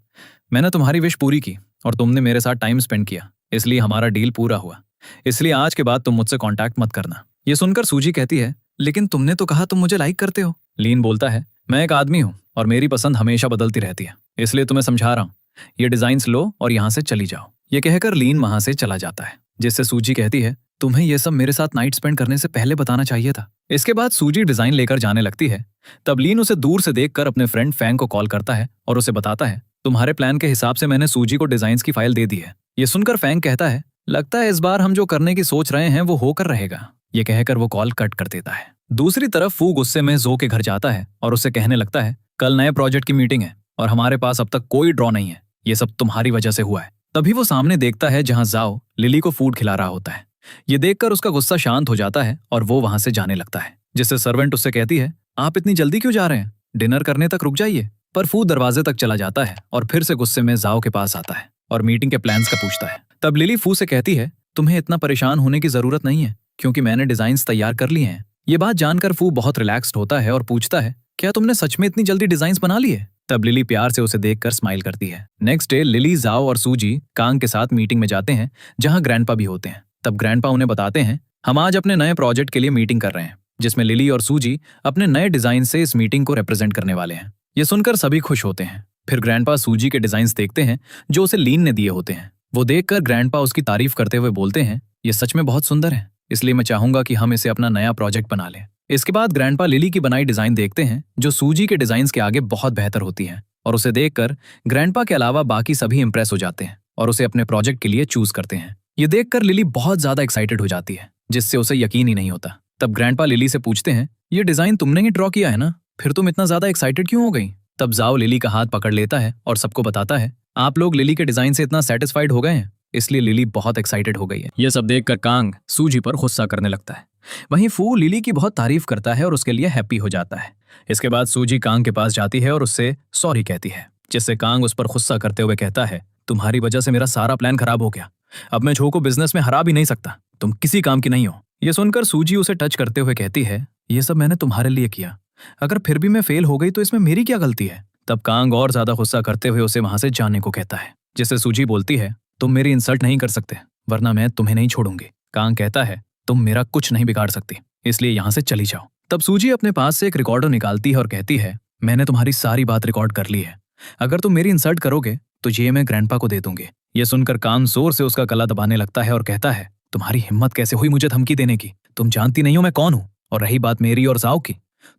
मैंने तुम्हारी विश पूरी की और तुमने मेरे साथ टाइम स्पेंड किया, इसलिए हमारा डील पूरा हुआ, इसलिए आज के बाद तुम मुझसे कांटेक्ट मत करना। ये सुनकर सूजी कहती है, लेकिन तुमने तो कहा तुम मुझे लाइक करते हो। लीन बोलता है, मैं एक आदमी हूँ और मेरी पसंद हमेशा बदलती रहती है, इसलिए तुम्हें समझा रहा हूँ, ये डिजाइन्स लो और यहाँ से चली जाओ। ये कहकर लीन वहां से चला जाता है, जिससे सूजी कहती है, तुम्हें ये सब मेरे साथ नाइट स्पेंड करने से पहले बताना चाहिए था। इसके बाद सूजी डिजाइन लेकर जाने लगती है। तब लीन उसे दूर से देखकर अपने फ्रेंड फैंग को कॉल करता है और उसे बताता है, तुम्हारे प्लान के हिसाब से मैंने सूजी को डिजाइन्स की फाइल दे दी है। ये सुनकर फैंग कहता है, लगता है इस बार हम जो करने की सोच रहे हैं वो होकर रहेगा। ये कहकर वो कॉल कट कर देता है। दूसरी तरफ फू गुस्से में जो के घर जाता है और उससे कहने लगता है, कल नए प्रोजेक्ट की मीटिंग है और हमारे पास अब तक कोई ड्रॉ नहीं है, ये सब तुम्हारी वजह से हुआ है। तभी वो सामने देखता है जहां जाओ लिली को फूड खिला रहा होता है। ये देखकर उसका गुस्सा शांत हो जाता है और वो वहां से जाने लगता है, जिससे सर्वेंट उससे कहती है, आप इतनी जल्दी क्यों जा रहे हैं? डिनर करने तक रुक जाइए। पर फू दरवाजे तक चला जाता है और फिर से गुस्से में जाओ के पास आता है और मीटिंग के प्लान्स का पूछता है। तब लिली फू से कहती है, तुम्हें इतना परेशान होने की जरूरत नहीं है, क्योंकि मैंने डिजाइन्स तैयार कर लिए हैं। ये बात जानकर फू बहुत रिलैक्स्ड होता है और पूछता है, क्या तुमने सच में इतनी जल्दी डिजाइन्स बना लिए? तब लिली प्यार से उसे देखकर स्माइल करती है। नेक्स्ट डे लिली, जाओ और सूजी कांग के साथ मीटिंग में जाते हैं, जहां ग्रैंडपा भी होते हैं। तब ग्रैंडपा उन्हें बताते हैं, हम आज अपने नए प्रोजेक्ट के लिए मीटिंग कर रहे हैं, जिसमें लिली और सूजी अपने नए डिजाइन से इस मीटिंग को रिप्रेजेंट करने वाले हैं। ये सुनकर सभी खुश होते हैं। फिर ग्रैंडपा सूजी के डिजाइन्स देखते हैं जो उसे लीन ने दिए होते हैं। वो देखकर ग्रैंडपा उसकी तारीफ करते हुए बोलते हैं, ये सच में बहुत सुंदर है, इसलिए मैं चाहूंगा कि हम इसे अपना नया प्रोजेक्ट बना लें। इसके बाद ग्रैंडपा लिली की बनाई डिजाइन देखते हैं जो सूजी के डिजाइन के आगे बहुत बेहतर होती है, और उसे देखकर ग्रैंडपा के अलावा बाकी सभी इंप्रेस हो जाते हैं और उसे अपने प्रोजेक्ट के लिए चूज करते हैं। ये देखकर लिली बहुत ज्यादा एक्साइटेड हो जाती है, जिससे उसे यकीन ही नहीं होता। तब ग्रैंडपा लिली से पूछते हैं, ये डिजाइन तुमने ही ड्रॉ किया है ना? फिर तुम इतना ज्यादा एक्साइटेड क्यों हो गई? तब जाओ लिली का हाथ पकड़ लेता है और सबको बताता है, आप लोग लिली के डिजाइन से इतना सेटिस्फाइड हो गए हैं, इसलिए लिली बहुत एक्साइटेड हो गई है। यह सब देखकर कांग सूजी पर गुस्सा करने लगता है। वहीं फू लिली की बहुत तारीफ करता है और उसके लिए हैप्पी हो जाता है। इसके बाद सूजी कांग के पास जाती है और उससे सॉरी कहती है, जिससे कांग उस पर गुस्सा करते हुए कहता है, तुम्हारी वजह से मेरा सारा प्लान खराब हो गया, अब मैं झो को बिजनेस में हरा भी नहीं सकता, तुम किसी काम की नहीं हो। ये सुनकर सूजी उसे टच करते हुए कहती है, ये सब मैंने तुम्हारे लिए किया, अगर फिर भी मैं फेल हो गई तो इसमें मेरी क्या गलती है? तब कांग और ज्यादा गुस्सा करते हुए उसे वहां से जाने को कहता है, जिससे सूजी बोलती है, तुम मेरी इंसल्ट नहीं कर सकते, वरना मैं तुम्हें नहीं छोड़ूंगी। कांग कहता है, तुम मेरा कुछ नहीं बिगाड़ सकती, इसलिए यहाँ से चली जाओ। तब सूजी अपने पास से एक रिकॉर्डर निकालती है और कहती है, मैंने तुम्हारी सारी बात रिकॉर्ड कर ली है, अगर तुम मेरी इंसल्ट करोगे तो ये मैं ग्रैंडपा को दे दूंगी। ये सुनकर कांग जोर से उसका गला दबाने लगता है और कहता है, तुम्हारी हिम्मत कैसे हुई मुझे धमकी देने की? तुम जानती नहीं हो मैं कौन हूं। और रही बात मेरी और जाओ की,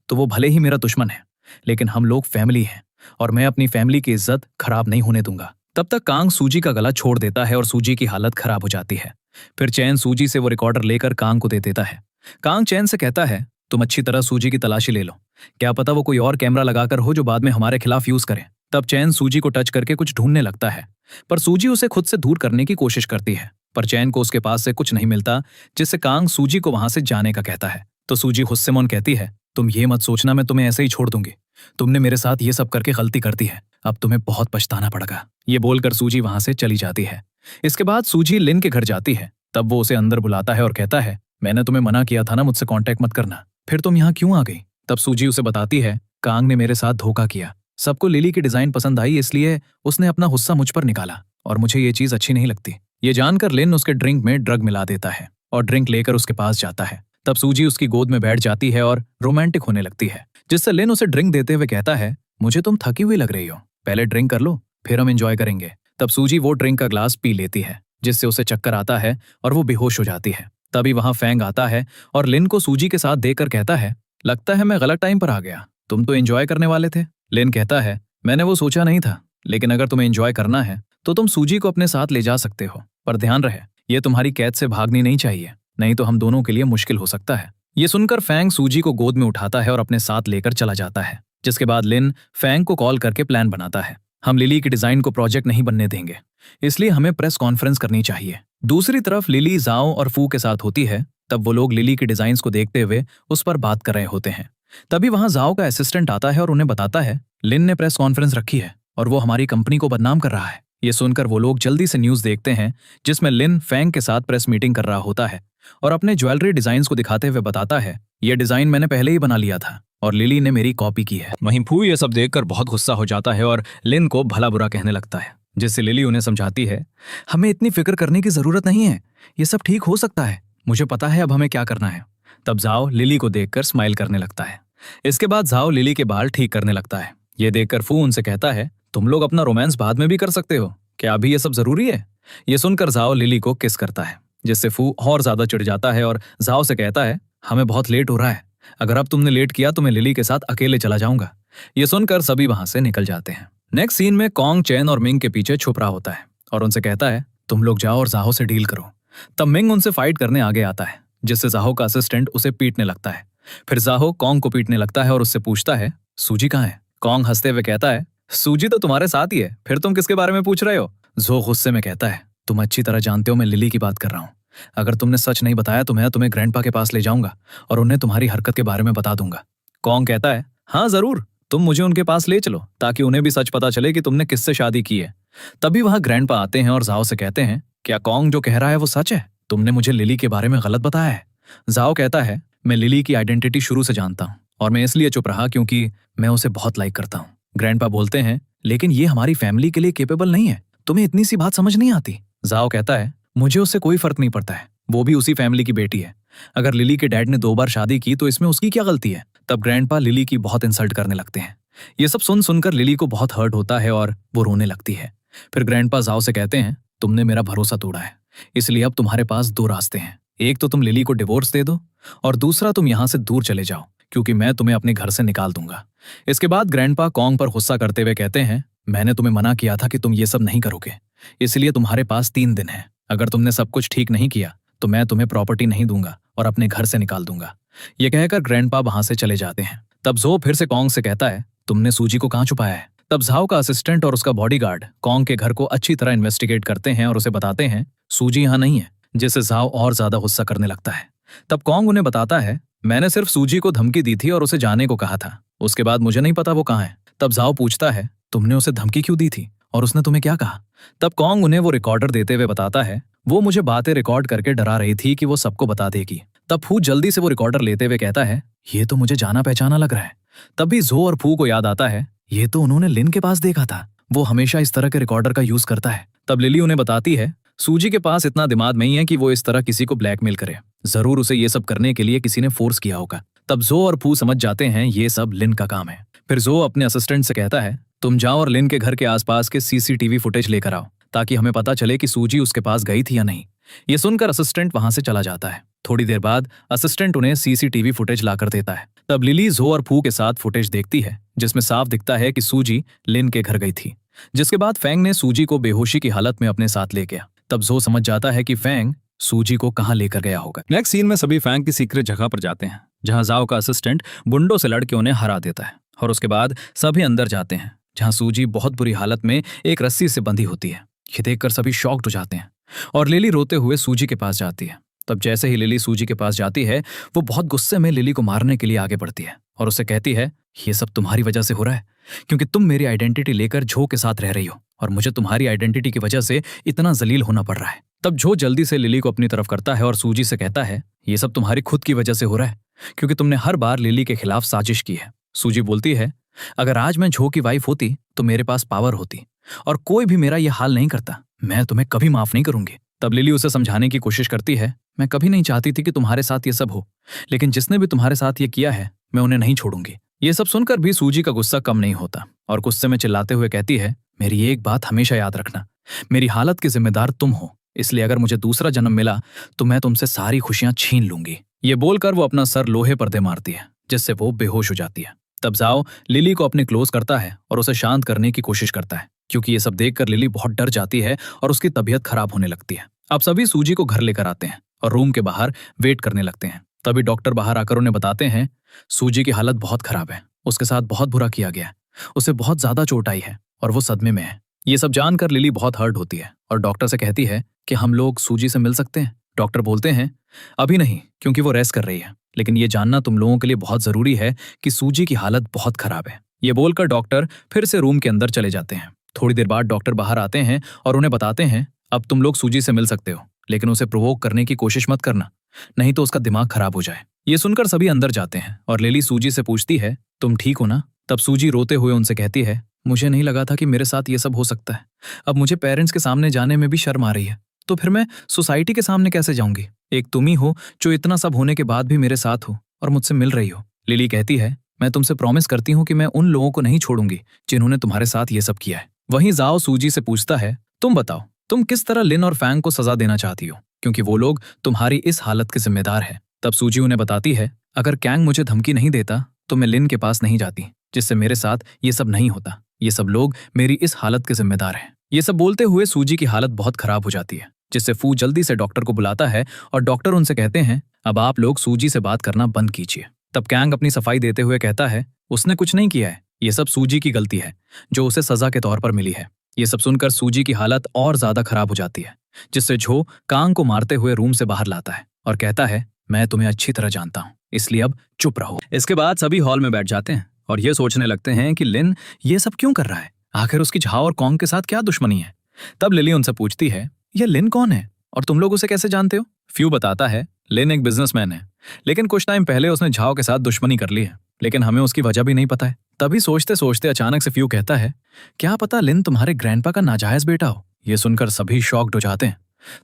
तो वो भले ही मेरा दुश्मन है, लेकिन हम लोग फैमिली हैं और मैं अपनी फैमिली की इज्जत खराब नहीं होने दूंगा। तब तक कांग सूजी का गला छोड़ देता है और सूजी की हालत खराब हो जाती है। फिर चैन सूजी से वो रिकॉर्डर लेकर कांग को दे देता है। कांग चैन से कहता है, तुम अच्छी तरह सूजी की तलाशी ले लो, क्या पता वो कोई और कैमरा लगाकर हो जो बाद में हमारे खिलाफ यूज करे। तब चैन सूजी को टच करके कुछ ढूंढने लगता है, पर सूजी उसे खुद से दूर करने की कोशिश करती है, पर चैन को उसके पास से कुछ नहीं मिलता, जिससे कांग सूजी को वहां से जाने का कहता है। तो सूजी गुस्से में कहती है, तुम ये मत सोचना मैं तुम्हें ऐसे ही छोड़ दूंगी, तुमने मेरे साथ ये सब करके गलती कर दी है, अब तुम्हें बहुत पछताना पड़ेगा। ये बोलकर सूजी वहां से चली जाती है। इसके बाद सूजी लिन के घर जाती है। तब वो उसे अंदर बुलाता है और कहता है, मैंने तुम्हें मना किया था ना मुझसे कांटेक्ट मत करना, फिर तुम यहाँ क्यों आ गई? तब सूजी उसे बताती है, कांग ने मेरे साथ धोखा किया, सबको लिली की डिजाइन पसंद आई, इसलिए उसने अपना गुस्सा मुझ पर निकाला और मुझे ये चीज अच्छी नहीं लगती। ये जानकर लिन उसके ड्रिंक में ड्रग मिला देता है और ड्रिंक लेकर उसके पास जाता है। तब सूजी उसकी गोद में बैठ जाती है और रोमांटिक होने लगती है, जिससे लिन उसे ड्रिंक देते हुए कहता है, मुझे तुम थकी हुई लग रही हो, पहले ड्रिंक कर लो, फिर हम एंजॉय करेंगे। तब सूजी वो ड्रिंक का ग्लास पी लेती है, जिससे उसे चक्कर आता है और वो बेहोश हो जाती है। तभी वहां फैंग आता है और लिन को सूजी के साथ देखकर कहता है, लगता है मैं गलत टाइम पर आ गया, तुम तो एंजॉय करने वाले थे। लिन कहता है, मैंने वो सोचा नहीं था, लेकिन अगर तुम्हें एंजॉय करना है तो तुम सूजी को अपने साथ ले जा सकते हो, पर ध्यान रहे ये तुम्हारी कैद से भागनी नहीं चाहिए, नहीं तो हम दोनों के लिए मुश्किल हो सकता है। ये सुनकर फैंग सूजी को गोद में उठाता है और अपने साथ लेकर चला जाता है, जिसके बाद लिन फैंग को कॉल करके प्लान बनाता है, हम लिली की डिजाइन को प्रोजेक्ट नहीं बनने देंगे, इसलिए हमें प्रेस कॉन्फ्रेंस करनी चाहिए। दूसरी तरफ लिली जाओ और फू के साथ होती है। तब वो लोग लिली की डिजाइन्स को देखते हुए उस पर बात कर रहे होते हैं। तभी वहां जाओ का असिस्टेंट आता है और उन्हें बताता है, लिन ने प्रेस कॉन्फ्रेंस रखी है और वो हमारी कंपनी को बदनाम कर रहा है। ये सुनकर वो लोग जल्दी से न्यूज देखते हैं, जिसमें लिन फैंग के साथ प्रेस मीटिंग कर रहा होता है और अपने ज्वेलरी डिजाइन्स को दिखाते हुए बताता है, ये डिजाइन मैंने पहले ही बना लिया था और लिली ने मेरी कॉपी की है। वहीं फू ये सब देखकर बहुत गुस्सा हो जाता है और लिन को भला बुरा कहने लगता है, जिससे लिली उन्हें समझाती है, हमें इतनी फिक्र करने की जरूरत नहीं है, ये सब ठीक हो सकता है, मुझे पता है अब हमें क्या करना है। तब जाओ लिली को देखकर स्माइल करने लगता है। इसके बाद जाओ लिली के बाल ठीक करने लगता है। ये देखकर फू उनसे कहता है, तुम लोग अपना रोमांस बाद में भी कर सकते हो, क्या अभी ये सब जरूरी है? ये सुनकर जाओ लिली को किस करता है, जिससे फू और ज्यादा चिढ़ जाता है और जाओ से कहता है, हमें बहुत लेट हो रहा है, अगर अब तुमने लेट किया तो मैं लिली के साथ अकेले चला जाऊंगा। ये सुनकर सभी वहां से निकल जाते हैं। नेक्स्ट सीन में कॉन्ग चैन और मिंग के पीछे छुप रहा होता है और उनसे कहता है, तुम लोग जाओ और जाहो से डील करो। तब मिंग उनसे फाइट करने आगे आता है, जिससे जाहो का असिस्टेंट उसे पीटने लगता है। फिर जाहो कॉन्ग को पीटने लगता है और उससे पूछता है, सूजी कहाँ है? कॉन्ग हंसते हुए कहता है, सूजी तो तुम्हारे साथ ही है, फिर तुम किसके बारे में पूछ रहे हो? जो गुस्से में कहता है, तुम अच्छी तरह जानते हो मैं लिली की बात कर रहा हूँ, अगर तुमने सच नहीं बताया तो मैं तुम्हें ग्रैंडपा के पास ले जाऊंगा और उन्हें तुम्हारी हरकत के बारे में बता दूंगा। कॉन्ग कहता है, हाँ जरूर, तुम मुझे उनके पास ले चलो ताकि उन्हें भी सच पता चले कि तुमने किससे शादी की है। तभी वहां ग्रैंडपा आते हैं और जाओ से कहते हैं, क्या कॉन्ग जो कह रहा है वो सच है? तुमने मुझे लिली के बारे में गलत बताया है। जाओ कहता है, मैं लिली की आइडेंटिटी शुरू से जानता हूँ और मैं इसलिए चुप रहा क्योंकि मैं उसे बहुत लाइक करता हूँ। ग्रैंडपा बोलते हैं, लेकिन ये हमारी फैमिली के लिए केपेबल नहीं है, तुम्हें इतनी सी बात समझ नहीं आती। जाओ कहता है, मुझे उससे कोई फर्क नहीं पड़ता है, वो भी उसी फैमिली की बेटी है। अगर लिली के डैड ने 2 बार शादी की तो इसमें उसकी क्या गलती है? तब ग्रैंडपा लिली की बहुत इंसल्ट करने लगते हैं। ये सब सुन सुनकर लिली को बहुत हर्ट होता है और वो रोने लगती है। फिर ग्रैंडपा जाओ से कहते हैं, तुमने मेरा भरोसा तोड़ा है, इसलिए अब तुम्हारे पास 2 रास्ते हैं। एक तो तुम लिली को डिवोर्स दे दो और दूसरा तुम यहाँ से दूर चले जाओ क्योंकि मैं तुम्हें अपने घर से निकाल दूंगा। इसके बाद ग्रैंडपा कॉन्ग पर गुस्सा करते हुए कहते हैं, मैंने तुम्हें मना किया था कि तुम ये सब नहीं करोगे, इसलिए तुम्हारे पास 3 दिन है। अगर तुमने सब कुछ ठीक नहीं किया तो मैं तुम्हें प्रॉपर्टी नहीं दूंगा और अपने घर से निकाल दूंगा। ये कहकर ग्रैंडपा वहां से चले जाते हैं। तब जो फिर से कॉन्ग से कहता है, तुमने सूजी को कहाँ छुपाया है? तब झाओ का असिस्टेंट और उसका बॉडीगार्ड कॉन्ग के घर को अच्छी तरह इन्वेस्टिगेट करते हैं और उसे बताते हैं सूजी यहाँ नहीं है, जिससे झाओ और ज्यादा गुस्सा करने लगता है। तब कॉन्ग उन्हें बताता है, मैंने सिर्फ सूजी को धमकी दी थी और उसे जाने को कहा था, उसके बाद मुझे नहीं पता वो कहाँ है। तब झाओ पूछता है, तुमने उसे धमकी क्यों दी थी और उसने तुम्हें क्या कहा? तब कॉन्ग उन्हें वो रिकॉर्डर देते हुए बताता है, वो मुझे बातें रिकॉर्ड करके डरा रही थी कि वो सबको बता देगी। तब फू जल्दी से वो रिकॉर्डर लेते हुए कहता है, ये तो मुझे जाना पहचाना लग रहा है। तब भी जो और फू को याद आता है, ये तो उन्होंने लिन के पास देखा था, वो हमेशा इस तरह के रिकॉर्डर का यूज करता है। तब लिली उन्हें बताती है, सूजी के पास इतना दिमाग नहीं है कि वो इस तरह किसी को ब्लैकमेल करे, जरूर उसे ये सब करने के लिए किसी ने फोर्स किया होगा। तब जो और फू समझ जाते हैं ये सब लिन का काम है। फिर जो अपने असिस्टेंट से कहता है, तुम जाओ और लिन के घर के आसपास के सीसीटीवी फुटेज लेकर आओ ताकि हमें पता चले कि सूजी उसके पास गई थी या नहीं। ये सुनकर असिस्टेंट वहां से चला जाता है। थोड़ी देर बाद असिस्टेंट उन्हें सीसीटीवी फुटेज लाकर देता है। तब लिली जो और फू के साथ फुटेज देखती है जिसमें साफ दिखता है कि सूजी लिन के घर गई थी, जिसके बाद फैंग ने सूजी को बेहोशी की हालत में अपने साथ ले गया। तब जो समझ जाता है कि फैंग सूजी को कहां लेकर गया होगा। नेक्स्ट सीन में सभी फैंग की सीक्रेट जगह पर जाते हैं जहां जाओ का असिस्टेंट बुंडो से लड़के उन्हें हरा देता है और उसके बाद सभी अंदर जाते हैं जहां सूजी बहुत बुरी हालत में एक रस्सी से बंधी होती है। ये देखकर सभी शॉक्ड हो जाते हैं और लिली रोते हुए सूजी के पास जाती है। तब जैसे ही लिली सूजी के पास जाती है, वो बहुत गुस्से में लिली को मारने के लिए आगे बढ़ती है और उसे कहती है, ये सब तुम्हारी वजह से हो रहा है क्योंकि तुम मेरी आइडेंटिटी लेकर झो के साथ रह रही हो और मुझे तुम्हारी आइडेंटिटी की वजह से इतना जलील होना पड़ रहा है। तब झो जल्दी से लिली को अपनी तरफ करता है और सूजी से कहता है, ये सब तुम्हारी खुद की वजह से हो रहा है क्योंकि तुमने हर बार लिली के खिलाफ साजिश की है। सूजी बोलती है, अगर आज मैं झो की वाइफ होती तो मेरे पास पावर होती और कोई भी मेरा यह हाल नहीं करता, मैं तुम्हें कभी माफ नहीं करूंगी। तब लिली उसे समझाने की कोशिश करती है, मैं कभी नहीं चाहती थी कि तुम्हारे साथ ये सब हो, लेकिन जिसने भी तुम्हारे साथ ये किया है मैं उन्हें नहीं छोड़ूंगी। ये सब सुनकर भी सूजी का गुस्सा कम नहीं होता और गुस्से में चिल्लाते हुए कहती है, मेरी एक बात हमेशा याद रखना, मेरी हालत की जिम्मेदार तुम हो, इसलिए अगर मुझे दूसरा जन्म मिला तो मैं तुमसे सारी खुशियां छीन लूंगी। ये बोलकर वो अपना सर लोहे पर दे मारती है जिससे वो बेहोश हो जाती है। तब जाओ लिली को अपने क्लोज करता है और उसे शांत करने की कोशिश करता है क्योंकि ये सब देखकर लिली बहुत डर जाती है और उसकी तबीयत खराब होने लगती है। अब सभी सूजी को घर लेकर आते हैं और रूम के बाहर वेट करने लगते हैं। तभी डॉक्टर बाहर आकर उन्हें बताते हैं, सूजी की हालत बहुत खराब है, उसके साथ बहुत बुरा किया गया है, उसे बहुत ज्यादा चोट आई है और वो सदमे में है। ये सब जानकर लिली बहुत हर्ट होती है और डॉक्टर से कहती है कि हम लोग सूजी से मिल सकते हैं। डॉक्टर बोलते हैं, अभी नहीं क्योंकि वो रेस्ट कर रही है, लेकिन ये जानना तुम लोगों के लिए बहुत जरूरी है कि सूजी की हालत बहुत खराब है। ये बोलकर डॉक्टर फिर से रूम के अंदर चले जाते हैं। थोड़ी देर बाद डॉक्टर बाहर आते हैं और उन्हें बताते हैं, अब तुम लोग सूजी से मिल सकते हो, लेकिन उसे प्रोवोक करने की कोशिश मत करना, नहीं तो उसका दिमाग खराब हो जाए। ये सुनकर सभी अंदर जाते हैं और लिली सूजी से पूछती है, तुम ठीक हो ना? तब सूजी रोते हुए उनसे कहती है, मुझे नहीं लगा था कि मेरे साथ ये सब हो सकता है। अब मुझे पेरेंट्स के सामने जाने में भी शर्म आ रही है, तो फिर मैं सोसाइटी के सामने कैसे जाऊंगी? एक तुम ही हो जो इतना सब होने के बाद भी मेरे साथ हो और मुझसे मिल रही हो। लिली कहती है, मैं तुमसे प्रॉमिस करती हूँ कि मैं उन लोगों को नहीं छोड़ूंगी जिन्होंने तुम्हारे साथ ये सब किया है। वहीं जाओ सूजी से पूछता है, तुम बताओ तुम किस तरह लिन और फैंग को सजा देना चाहती हो क्योंकि वो लोग तुम्हारी इस हालत के जिम्मेदार है। तब सूजी उन्हें बताती है, अगर कैंग मुझे धमकी नहीं देता तो मैं लिन के पास नहीं जाती, जिससे मेरे साथ ये सब नहीं होता। ये सब लोग मेरी इस हालत के जिम्मेदार हैं। ये सब बोलते हुए सूजी की हालत बहुत खराब हो जाती है, जिससे फू जल्दी से डॉक्टर को बुलाता है और डॉक्टर उनसे कहते हैं, अब आप लोग सूजी से बात करना बंद कीजिए। तब कैंग अपनी सफाई देते हुए कहता है, उसने कुछ नहीं किया है, ये सब सूजी की गलती है जो उसे सजा के तौर पर मिली है। ये सब सुनकर सूजी की हालत और ज्यादा खराब हो जाती है, जिससे झो कांग को मारते हुए रूम से बाहर लाता है और कहता है, मैं तुम्हें अच्छी तरह जानता हूँ, इसलिए अब चुप रहो। इसके बाद सभी हॉल में बैठ जाते हैं और ये सोचने लगते हैं कि लिन ये सब क्यों कर रहा है, आखिर उसकी झाओ और कॉन्ग के साथ क्या दुश्मनी है। तब लिली उनसे पूछती है, ये लिन कौन है और तुम लोग उसे कैसे जानते हो? फ्यू बताता है, लिन एक बिजनेसमैन है, लेकिन कुछ टाइम पहले उसने झाओ के साथ दुश्मनी कर ली है, लेकिन हमें उसकी वजह भी नहीं पता है। तभी सोचते सोचते अचानक से फ्यू कहता है, क्या पता लिन तुम्हारे ग्रैंडपा का नाजायज बेटा हो। ये सुनकर सभी शॉक्ड हो जाते हैं।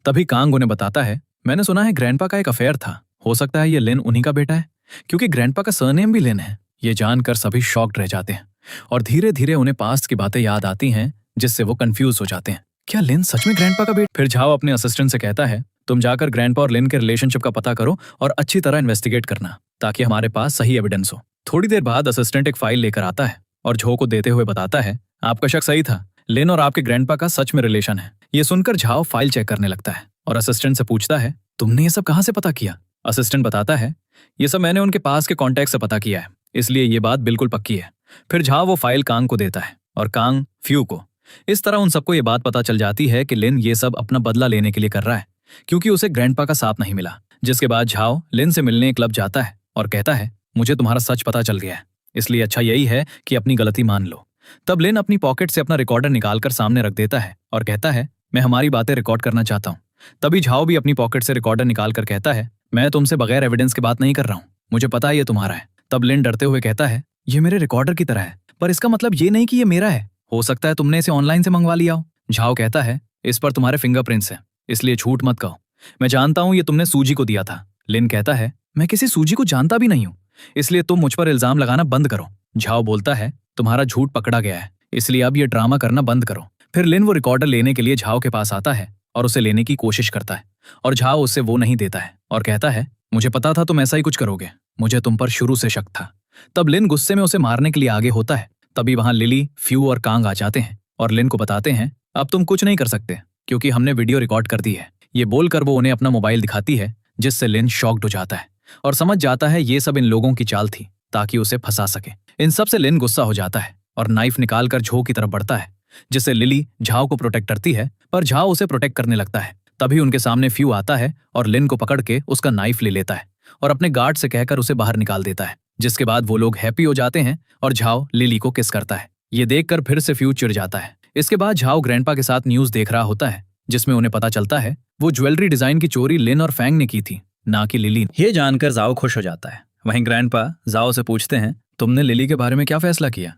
तभी कांग उन्हें बताता है, मैंने सुना है ग्रैंडपा का एक अफेयर था, हो सकता है ये लिन उन्हीं का बेटा है, क्योंकि ग्रैंडपा का सरनेम भी लिन है। ये जानकर सभी शॉक्ड रह जाते हैं और धीरे धीरे उन्हें पास्ट की बातें याद आती हैं, जिससे वो कंफ्यूज हो जाते हैं। क्या लिन सच में ग्रैंडपा का बेटा? फिर झाओ अपने असिस्टेंट से कहता है, तुम जाकर ग्रैंडपा और लिन के रिलेशनशिप का पता करो और अच्छी तरह इन्वेस्टिगेट करना, ताकि हमारे पास सही एविडेंस हो। थोड़ी देर बाद असिस्टेंट एक फाइल लेकर आता है और झो को देते हुए बताता है, आपका शक सही था, लिन और आपके ग्रैंडपा का सच में रिलेशन है। ये सुनकर झाओ फाइल चेक करने लगता है और असिस्टेंट से पूछता है, तुमने ये सब कहाँ से पता किया? असिस्टेंट बताता है, ये सब मैंने उनके पास के कॉन्टैक्ट से पता किया है, इसलिए ये बात बिल्कुल पक्की है। फिर झाओ वो फाइल कांग को देता है और कांग फ्यू को। इस तरह उन सबको ये बात पता चल जाती है कि लिन ये सब अपना बदला लेने के लिए कर रहा है, क्योंकि उसे ग्रैंडपा का सांप नहीं मिला। जिसके बाद झाओ लिन से मिलने क्लब जाता है और कहता है, मुझे तुम्हारा सच पता चल गया है, इसलिए अच्छा यही है कि अपनी गलती मान लो। तब लिन अपनी पॉकेट से अपना रिकॉर्डर निकालकर सामने रख देता है और कहता है, मैं हमारी बातें रिकॉर्ड करना चाहता हूँ। तभी झाओ भी अपनी पॉकेट से रिकॉर्डर निकाल कर कहता है, मैं तुमसे बगैर एविडेंस के बात नहीं कर रहा हूँ, मुझे पता है ये तुम्हारा है। तब लिन डरते हुए कहता है, ये मेरे रिकॉर्डर की तरह है, पर इसका मतलब ये नहीं कि ये मेरा है, हो सकता है तुमने इसे ऑनलाइन से मंगवा लिया हो। झाओ कहता है, इस पर तुम्हारे फिंगरप्रिंट्स हैं, इसलिए झूठ मत कहो, मैं जानता हूँ ये तुमने सूजी को दिया था। लिन कहता है, मैं किसी सूजी को जानता भी नहीं हूँ, इसलिए तुम मुझ पर इल्जाम लगाना बंद करो। झाओ बोलता है, तुम्हारा झूठ पकड़ा गया है, इसलिए अब ये ड्रामा करना बंद करो। फिर लिन वो रिकॉर्डर लेने के लिए झाओ के पास आता है और उसे लेने की कोशिश करता है और झाओ उसे वो नहीं देता है और कहता है, मुझे पता था तुम ऐसा ही कुछ करोगे, मुझे तुम पर शुरू से शक था। तब लिन गुस्से में उसे मारने के लिए आगे होता है। तभी वहां लिली, फ्यू और कांग आ जाते हैं और लिन को बताते हैं, अब तुम कुछ नहीं कर सकते क्योंकि हमने वीडियो रिकॉर्ड कर दी है। ये बोलकर वो उन्हें अपना मोबाइल दिखाती है, जिससे लिन शॉक्ड हो जाता है और समझ जाता है ये सब इन लोगों की चाल थी ताकि उसे फंसा सके। इन सब से लिन गुस्सा हो जाता है और नाइफ निकालकर झो की तरफ बढ़ता है, जिससे लिली झाओ को प्रोटेक्ट करती है, पर झाओ उसे प्रोटेक्ट करने लगता है। तभी उनके सामने फ्यू आता है और लिन को पकड़ के उसका नाइफ ले लेता है और अपने गार्ड से कहकर उसे बाहर निकाल देता है। जिसके बाद वो लोग हैप्पी हो जाते हैं और झाओ लिली को किस करता है। ये देखकर फिर से फ्यू चिढ़ जाता है। इसके बाद झाओ ग्रैंडपा के साथ न्यूज देख रहा होता है, जिसमें उन्हें पता चलता है वो ज्वेलरी डिजाइन की चोरी लिन और फैंग ने की थी, ना कि लिली। ये जानकर जाओ खुश हो जाता है। वहीं ग्रैंडपा जाओ से पूछते हैं, तुमने लिली के बारे में क्या फैसला किया?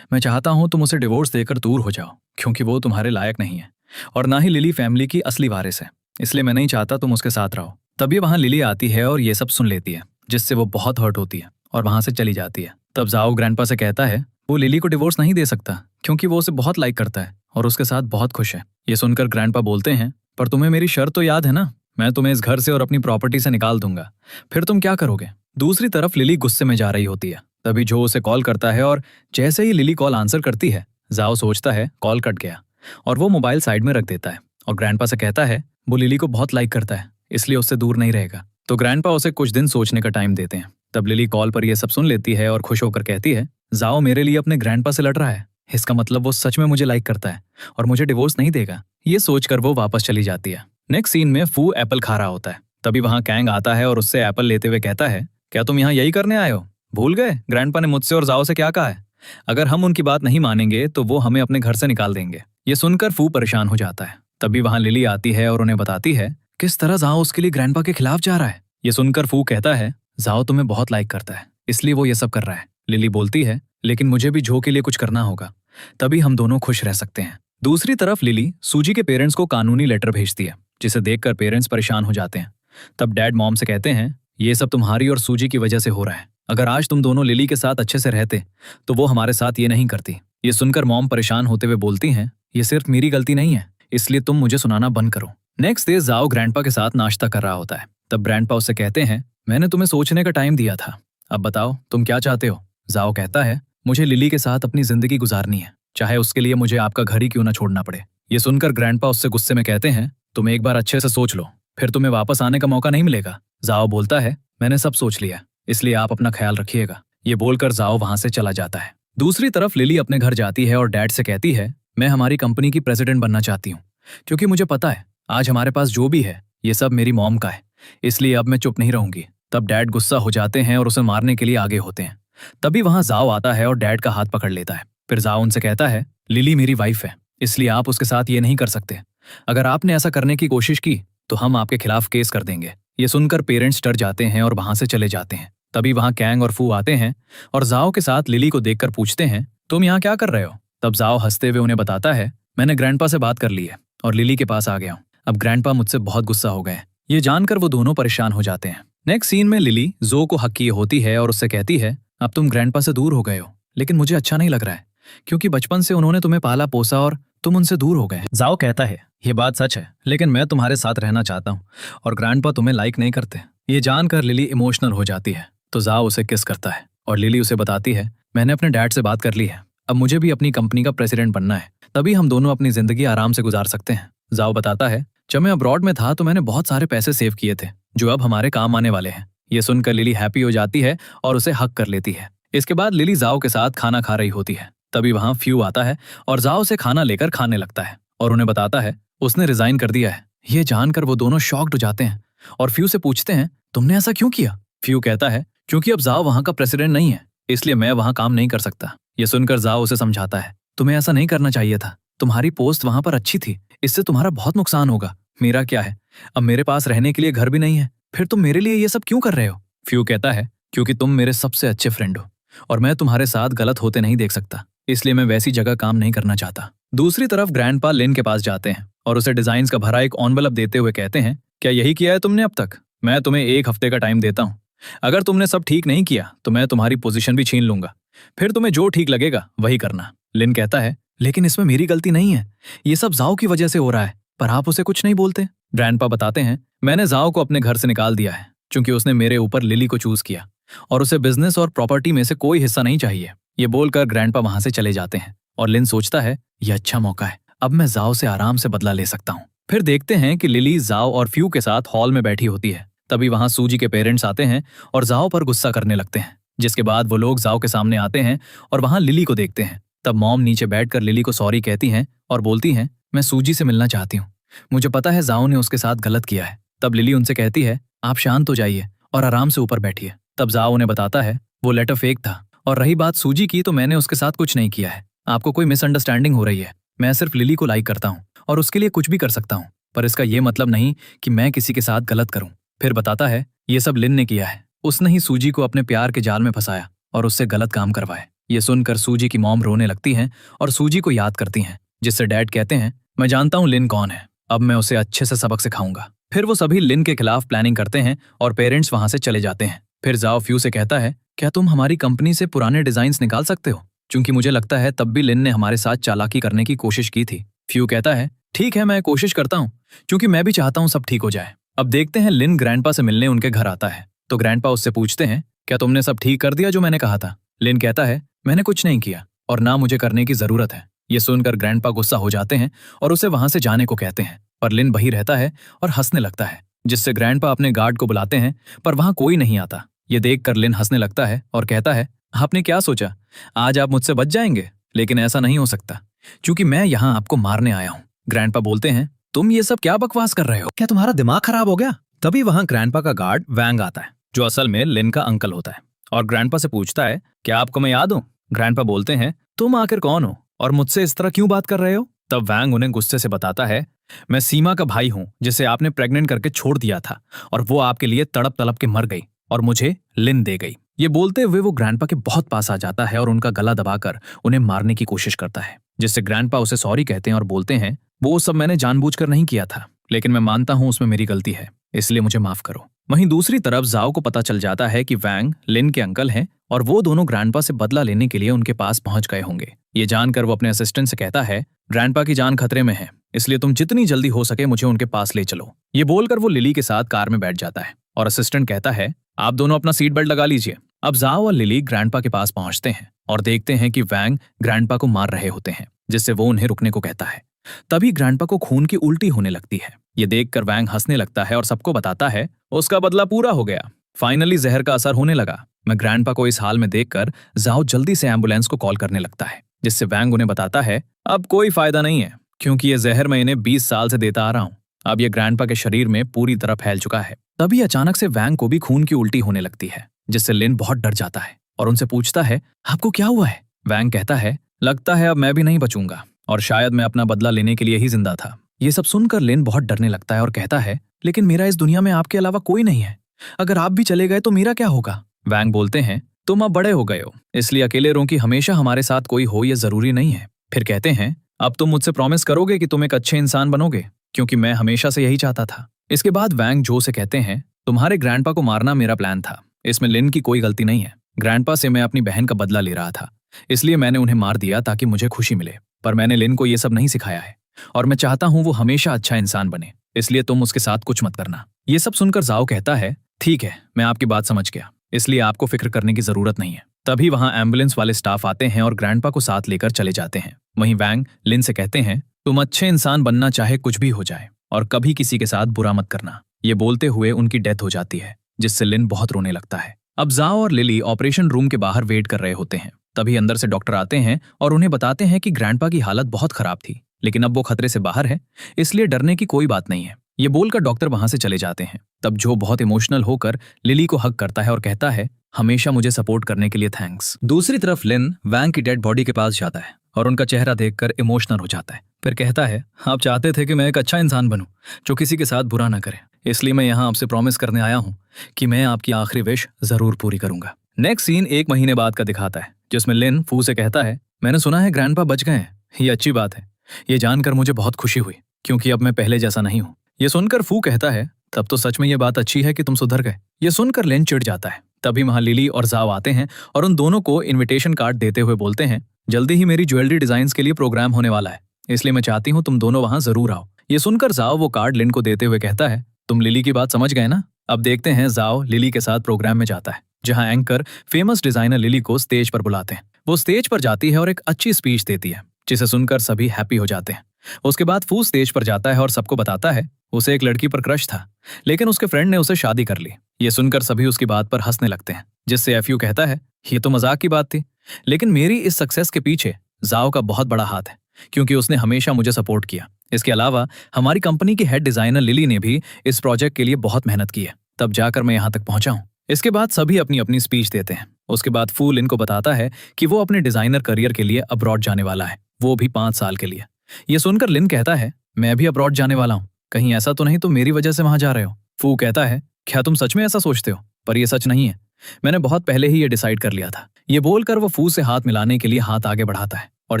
मैं चाहता हूं तुम उसे डिवोर्स देकर दूर हो जाओ, क्योंकि वो तुम्हारे लायक नहीं है और ना ही लिली फैमिली की असली वारिस है, इसलिए मैं नहीं चाहता तुम उसके साथ रहो। तभी वहां लिली आती है और ये सब सुन लेती है, जिससे वो बहुत हर्ट होती है और वहां से चली जाती है। तब जाओ ग्रैंडपा से कहता है, वो लिली को डिवोर्स नहीं दे सकता क्योंकि वो उसे बहुत लाइक करता है और उसके साथ बहुत खुश है। ये सुनकर ग्रैंडपा बोलते हैं, पर तुम्हें मेरी शर्त तो याद है ना, मैं तुम्हें इस घर से और अपनी प्रॉपर्टी से निकाल दूंगा, फिर तुम क्या करोगे? दूसरी तरफ लिली गुस्से में जा रही होती है। तभी जो उसे कॉल करता है और जैसे ही लिली कॉल आंसर करती है, जाओ सोचता है कॉल कट गया और वो मोबाइल साइड में रख देता है और ग्रैंडपा से कहता है, वो लिली को बहुत लाइक करता है, इसलिए उससे दूर नहीं रहेगा। तो ग्रैंडपा उसे कुछ दिन सोचने का टाइम देते हैं। तब लिली कॉल पर यह सब सुन लेती है और खुश होकर कहती है, जाओ मेरे लिए अपने ग्रैंडपा से लड़ रहा है, इसका मतलब वो सच में मुझे लाइक करता है और मुझे डिवोर्स नहीं देगा। ये सोचकर वो वापस चली जाती है। नेक्स्ट सीन में फू एप्पल खा रहा होता है। तभी वहां कैंग आता है और उससे एप्पल लेते हुए कहता है, क्या तुम यहाँ यही करने आए हो? भूल गए ग्रैंडपा ने मुझसे और जाओ से क्या कहा है? अगर हम उनकी बात नहीं मानेंगे तो वो हमें अपने घर से निकाल देंगे। ये सुनकर फू परेशान हो जाता है। तभी वहां लिली आती है और उन्हें बताती है किस तरह जाओ उसके लिए ग्रैंडपा के खिलाफ जा रहा है। ये सुनकर फू कहता है, जाओ तुम्हें बहुत लाइक करता है, इसलिए वो ये सब कर रहा है। लिली बोलती है, लेकिन मुझे भी झो के लिए कुछ करना होगा, तभी हम दोनों खुश रह सकते हैं। दूसरी तरफ लिली सूजी के पेरेंट्स को कानूनी लेटर भेजती है, जिसे देखकर पेरेंट्स परेशान हो जाते हैं। तब डैड मॉम से कहते हैं, ये सब तुम्हारी और सूजी की वजह से हो रहा है, अगर आज तुम दोनों लिली के साथ अच्छे से रहते तो वो हमारे साथ ये नहीं करती। ये सुनकर मॉम परेशान होते हुए बोलती हैं, ये सिर्फ मेरी गलती नहीं है, इसलिए तुम मुझे सुनाना बंद करो। नेक्स्ट डे जाओ ग्रैंडपा के साथ नाश्ता कर रहा होता है। तब ग्रैंडपा उससे कहते हैं, मैंने तुम्हें सोचने का टाइम दिया था, अब बताओ तुम क्या चाहते हो? जाओ कहता है, मुझे लिली के साथ अपनी जिंदगी गुजारनी है, चाहे उसके लिए मुझे आपका घर ही क्यों ना छोड़ना पड़े। ये सुनकर ग्रैंडपा उससे गुस्से में कहते हैं, तुम एक बार अच्छे से सोच लो, फिर तुम्हें वापस आने का मौका नहीं मिलेगा। जाओ बोलता है, मैंने सब सोच लिया, इसलिए आप अपना ख्याल रखिएगा। ये बोलकर जाओ वहां से चला जाता है। दूसरी तरफ लिली अपने घर जाती है और डैड से कहती है, मैं हमारी कंपनी की प्रेसिडेंट बनना चाहती हूँ, क्योंकि मुझे पता है आज हमारे पास जो भी है ये सब मेरी मॉम का है, इसलिए अब मैं चुप नहीं रहूंगी। तब डैड गुस्सा हो जाते हैं और उसे मारने के लिए आगे होते हैं। तभी वहां जाओ आता है और डैड का हाथ पकड़ लेता है। फिर जाओ उनसे कहता है, लिली मेरी वाइफ है, इसलिए आप उसके साथ ये नहीं कर सकते। अगर आपने ऐसा करने की कोशिश की तो हम आपके खिलाफ केस कर देंगे। ये सुनकर पेरेंट्स डर जाते हैं और वहां से चले जाते हैं। तभी वहां कैंग और फू आते हैं और जाओ के साथ लिली को देखकर पूछते हैं, तुम यहाँ क्या कर रहे हो? तब जाओ हंसते हुए उन्हें बताता है, मैंने ग्रैंडपा से बात कर ली है और लिली के पास आ गया हूँ। अब ग्रैंडपा मुझसे बहुत गुस्सा हो गए। ये जानकर वो दोनों परेशान हो जाते हैं। नेक्स्ट सीन में लिली जो को हक किए होती है और उससे कहती है, अब तुम ग्रैंडपा से दूर हो गए हो, लेकिन मुझे अच्छा नहीं लग रहा है क्योंकि बचपन से उन्होंने तुम्हें पाला पोसा और तुम उनसे दूर हो गए। जाओ कहता है, ये बात सच है, लेकिन मैं तुम्हारे साथ रहना चाहता हूँ और ग्रैंडपा तुम्हें लाइक नहीं करते। ये जानकर लिली इमोशनल हो जाती है तो जाओ उसे किस करता है और लिली उसे बताती है, मैंने अपने डैड से बात कर ली है, अब मुझे भी अपनी कंपनी का प्रेसिडेंट बनना है, तभी हम दोनों अपनी जिंदगी आराम से गुजार सकते हैं। जाओ बताता है, जब मैं अब्रॉड में था तो मैंने बहुत सारे पैसे सेव किए थे जो अब हमारे काम आने वाले हैं। ये सुनकर लिली हैप्पी हो जाती है और उसे हक कर लेती है। इसके बाद लिली जाओ के साथ खाना खा रही होती है। तभी वहां फ्यू आता है और जाओ से खाना लेकर खाने लगता है और उन्हें बताता है उसने रिजाइन कर दिया है। ये जानकर वो दोनों शॉक्ड हो जाते हैं और फ्यू से पूछते हैं, तुमने ऐसा क्यों किया? फ्यू कहता है, क्योंकि अब जाओ वहां का प्रेसिडेंट नहीं है, इसलिए मैं वहां काम नहीं कर सकता। ये सुनकर जाओ उसे समझाता है, तुम्हें ऐसा नहीं करना चाहिए था, तुम्हारी पोस्ट वहां पर अच्छी थी, इससे तुम्हारा बहुत नुकसान होगा। मेरा क्या है, अब मेरे पास रहने के लिए घर भी नहीं है, फिर तुम मेरे लिए ये सब क्यों कर रहे हो? फ्यू कहता है, क्योंकि तुम मेरे सबसे अच्छे फ्रेंड हो और मैं तुम्हारे साथ गलत होते नहीं देख सकता, इसलिए मैं वैसी जगह काम नहीं करना चाहता। दूसरी तरफ ग्रैंडपा लिन के पास जाते हैं और उसे डिजाइन्स का भरा एक एनवेलप देते हुए कहते हैं, क्या यही किया है तुमने अब तक? मैं तुम्हें 1 हफ्ते का टाइम देता हूँ, अगर तुमने सब ठीक नहीं किया तो मैं तुम्हारी पोजीशन भी छीन लूंगा, फिर तुम्हें जो ठीक लगेगा वही करना। लिन कहता है, लेकिन इसमें मेरी गलती नहीं है, ये सब जाओ की वजह से हो रहा है, पर आप उसे कुछ नहीं बोलते। ग्रैंडपा बताते हैं, मैंने जाओ को अपने घर से निकाल दिया है क्योंकि उसने मेरे ऊपर लिली को चूज किया और उसे बिजनेस और प्रॉपर्टी में से कोई हिस्सा नहीं चाहिए। ये बोलकर ग्रैंडपा वहां से चले जाते हैं और लिन सोचता है, यह अच्छा मौका है, अब मैं जाओ से आराम से बदला ले सकता हूँ। फिर देखते हैं कि लिली जाओ और फ्यू के साथ हॉल में बैठी होती है। तभी वहां सूजी के पेरेंट्स आते हैं और जाओ पर गुस्सा करने लगते हैं, जिसके बाद वो लोग जाओ के सामने आते हैं और वहां लिली को देखते हैं। तब मॉम नीचे बैठकर लिली को सॉरी कहती हैं और बोलती हैं, मैं सूजी से मिलना चाहती हूँ, मुझे पता है जाओ ने उसके साथ गलत किया है। तब लिली उनसे कहती है, आप शांत हो जाइए और आराम से ऊपर बैठिए। तब जाओ उन्हें बताता है, वो लेटर फेक था और रही बात सूजी की तो मैंने उसके साथ कुछ नहीं किया है, आपको कोई मिसअंडरस्टैंडिंग हो रही है, मैं सिर्फ लिली को लाइक करता हूँ और उसके लिए कुछ भी कर सकता हूँ, पर इसका ये मतलब नहीं कि मैं किसी के साथ गलत करूँ। फिर बताता है, ये सब लिन ने किया है, उसने ही सूजी को अपने प्यार के जाल में फंसाया और उससे गलत काम करवाए। ये सुनकर सूजी की मॉम रोने लगती हैं और सूजी को याद करती हैं, जिससे डैड कहते हैं, मैं जानता हूँ लिन कौन है, अब मैं उसे अच्छे से सबक सिखाऊंगा। फिर वो सभी लिन के खिलाफ प्लानिंग करते हैं और पेरेंट्स वहां से चले जाते हैं। फिर जाओ फ्यू से कहता है, क्या तुम हमारी कंपनी से पुराने डिजाइन्स निकाल सकते हो, क्योंकि मुझे लगता है तब भी लिन ने हमारे साथ चालाकी करने की कोशिश की थी। फ्यू कहता है, ठीक है मैं कोशिश करता हूँ, क्योंकि मैं भी चाहता हूँ सब ठीक हो जाए। अब देखते हैं लिन ग्रैंडपा से मिलने उनके घर आता है तो ग्रैंडपा उससे पूछते हैं, क्या तुमने सब ठीक कर दिया जो मैंने कहा था? लिन कहता है, मैंने कुछ नहीं किया और ना मुझे करने की जरूरत है। ये सुनकर ग्रैंडपा गुस्सा हो जाते हैं और उसे वहां से जाने को कहते हैं, पर लिन वहीं रहता है और हंसने लगता है, जिससे ग्रैंडपा अपने गार्ड को बुलाते हैं, पर वहां कोई नहीं आता। ये देखकर लिन हंसने लगता है और कहता है, आपने क्या सोचा, आज आप मुझसे बच जाएंगे? लेकिन ऐसा नहीं हो सकता क्योंकि मैं यहाँ आपको मारने आया हूँ। ग्रैंडपा बोलते हैं, तुम ये सब क्या बकवास कर रहे हो, क्या तुम्हारा दिमाग खराब हो गया? तभी वहां ग्रैंडपा का गार्ड वैंग आता है, जो असल में लिन का अंकल होता है, और ग्रैंडपा से पूछता है, क्या आपको मैं याद हूँ? ग्रैंडपा बोलते हैं, तुम आखिर कौन हो और मुझसे इस तरह क्यों बात कर रहे हो? तब वैंग उन्हें गुस्से से बताता है, मैं सीमा का भाई हूँ जिसे आपने प्रेग्नेंट करके छोड़ दिया था और वो आपके लिए तड़प तड़प के मर गई और मुझे लिन दे गई। ये बोलते हुए वो ग्रैंडपा के बहुत पास आ जाता है और उनका गला दबाकर उन्हें मारने की कोशिश करता है, जिससे ग्रैंडपा उसे सॉरी कहते हैं और बोलते हैं, वो सब मैंने जानबूझकर नहीं किया था, लेकिन मैं मानता हूँ उसमें मेरी गलती है, इसलिए मुझे माफ करो। वहीं दूसरी तरफ जाओ को पता चल जाता है कि वैंग लिन के अंकल हैं और वो दोनों ग्रैंडपा से बदला लेने के लिए उनके पास पहुंच गए होंगे। ये जानकर वो अपने असिस्टेंट से कहता है, ग्रैंडपा की जान खतरे में है, इसलिए तुम जितनी जल्दी हो सके मुझे उनके पास ले चलो। ये बोलकर वो लिली के साथ कार में बैठ जाता है और असिस्टेंट कहता है, आप दोनों अपना सीट बेल्ट लगा लीजिए। अब जाओ और लिली ग्रैंडपा के पास पहुंचते हैं और देखते हैं कि वैंग ग्रैंडपा को मार रहे होते हैं, जिससे वो उन्हें रुकने को कहता है। तभी ग्रैंडपा को खून की उल्टी होने लगती है। ये देखकर वैंग हंसने लगता है और सबको बताता है, उसका बदला पूरा हो गया, फाइनली जहर का असर होने लगा। मैं ग्रैंडपा को इस हाल में देखकर जाओ जल्दी से एम्बुलेंस को कॉल करने लगता है, जिससे वैंग उन्हें बताता है, अब कोई फायदा नहीं है क्योंकि ये जहर मैं इन्हें 20 साल से देता आ रहा हूँ अब ये ग्रैंडपा के शरीर में पूरी तरह फैल चुका है। तभी अचानक से वैंग को भी खून की उल्टी होने लगती है, जिससे लिन बहुत डर जाता है और उनसे पूछता है, आपको क्या हुआ है? वैंग कहता है, लगता है अब मैं भी नहीं बचूंगा और शायद मैं अपना बदला लेने के लिए ही जिंदा था। ये सब सुनकर लिन बहुत डरने लगता है और कहता है, लेकिन मेरा इस दुनिया में आपके अलावा कोई नहीं है। अगर आप भी चले गए तो मेरा क्या होगा? वैंग बोलते हैं, तुम अब बड़े हो गए हो, इसलिए अकेले रहो कि हमेशा हमारे साथ कोई हो ये जरूरी नहीं है। फिर कहते हैं, अब तुम मुझसे प्रॉमिस करोगे कि तुम एक अच्छे इंसान बनोगे, क्योंकि मैं हमेशा से यही चाहता था। इसके बाद वैंग जो से कहते हैं, तुम्हारे ग्रैंडपा को मारना मेरा प्लान था, इसमें लिन की कोई गलती नहीं है। ग्रैंडपा से मैं अपनी बहन का बदला ले रहा था, इसलिए मैंने उन्हें मार दिया ताकि मुझे खुशी मिले। पर मैंने लिन को ये सब नहीं सिखाया है और मैं चाहता हूं वो हमेशा अच्छा इंसान बने, इसलिए तुम उसके साथ कुछ मत करना। ये सब सुनकर जाओ कहता है, ठीक है, मैं आपकी बात समझ गया, इसलिए आपको फिक्र करने की जरूरत नहीं है। तभी वहां एम्बुलेंस वाले स्टाफ आते हैं और ग्रैंडपा को साथ लेकर चले जाते हैं। वहीं वैंग लिन से कहते हैं, तुम अच्छे इंसान बनना चाहे कुछ भी हो जाए और कभी किसी के साथ बुरा मत करना। ये बोलते हुए उनकी डेथ हो जाती है, जिससे लिन बहुत रोने लगता है। अब जाओ और लिली ऑपरेशन रूम के बाहर वेट कर रहे होते हैं। तभी अंदर से डॉक्टर आते हैं और उन्हें बताते हैं कि ग्रैंडपा की हालत बहुत खराब थी, लेकिन अब वो खतरे से बाहर है, इसलिए डरने की कोई बात नहीं है। ये बोलकर डॉक्टर वहां से चले जाते हैं। तब जो बहुत इमोशनल होकर लिली को हग करता है और कहता है, हमेशा मुझे सपोर्ट करने के लिए थैंक्स। दूसरी तरफ लिन वैंग की डेड बॉडी के पास जाता है और उनका चेहरा देखकर इमोशनल हो जाता है। फिर कहता है, आप चाहते थे कि मैं एक अच्छा इंसान बनूं जो किसी के साथ बुरा ना करे, इसलिए मैं यहाँ आपसे प्रॉमिस करने आया हूँ कि मैं आपकी आखिरी विश जरूर पूरी करूंगा। नेक्स्ट सीन 1 महीने बाद का दिखाता है, जिसमें लिन फू से कहता है, मैंने सुना है ग्रैंडपा बच गए हैं, ये अच्छी बात है। ये जानकर मुझे बहुत खुशी हुई, क्योंकि अब मैं पहले जैसा नहीं हूँ। ये सुनकर फू कहता है, तब तो सच में ये बात अच्छी है कि तुम सुधर गए। ये सुनकर लिन चिढ़ जाता है। तभी वहां लिली और जाओ आते हैं और उन दोनों को इनविटेशन कार्ड देते हुए बोलते हैं, जल्दी ही मेरी ज्वेलरी डिजाइन्स के लिए प्रोग्राम होने वाला है, इसलिए मैं चाहती हूँ तुम दोनों वहां जरूर आओ। ये सुनकर जाओ वो कार्ड लिन को देते हुए कहता है, तुम लिली की बात समझ गए ना? अब देखते हैं जाओ लिली के साथ प्रोग्राम में जाता है, जहां एंकर फेमस डिजाइनर लिली को स्टेज पर बुलाते हैं। वो स्टेज पर जाती है और एक अच्छी स्पीच देती है, जिसे सुनकर सभी हैप्पी हो जाते हैं। उसके बाद फू स्टेज पर जाता है और सबको बताता है उसे एक लड़की पर क्रश था, लेकिन उसके फ्रेंड ने उसे शादी कर ली। ये सुनकर सभी उसकी बात पर हंसने लगते हैं, जिससे एफयू कहता है, ये तो मजाक की बात थी, लेकिन मेरी इस सक्सेस के पीछे जाओ का बहुत बड़ा हाथ है, क्योंकि उसने हमेशा मुझे सपोर्ट किया। इसके अलावा हमारी कंपनी की हेड डिजाइनर लिली ने भी इस प्रोजेक्ट के लिए बहुत मेहनत की है, तब जाकर मैं यहाँ तक पहुंचा हूँ। इसके बाद सभी अपनी अपनी स्पीच देते हैं। उसके बाद फू लिन को बताता है कि वो अपने डिजाइनर करियर के लिए अब्रॉड जाने वाला है, वो भी 5 साल के लिए। ये सुनकर लिन कहता है, मैं भी अब्रॉड जाने वाला हूँ, कहीं ऐसा तो नहीं तुम मेरी वजह से वहां जा रहे हो? फू कहता है, क्या तुम सच में ऐसा सोचते हो? पर यह सच नहीं है, मैंने बहुत पहले ही ये डिसाइड कर लिया था। ये बोलकर वो फू से हाथ मिलाने के लिए हाथ आगे बढ़ाता है और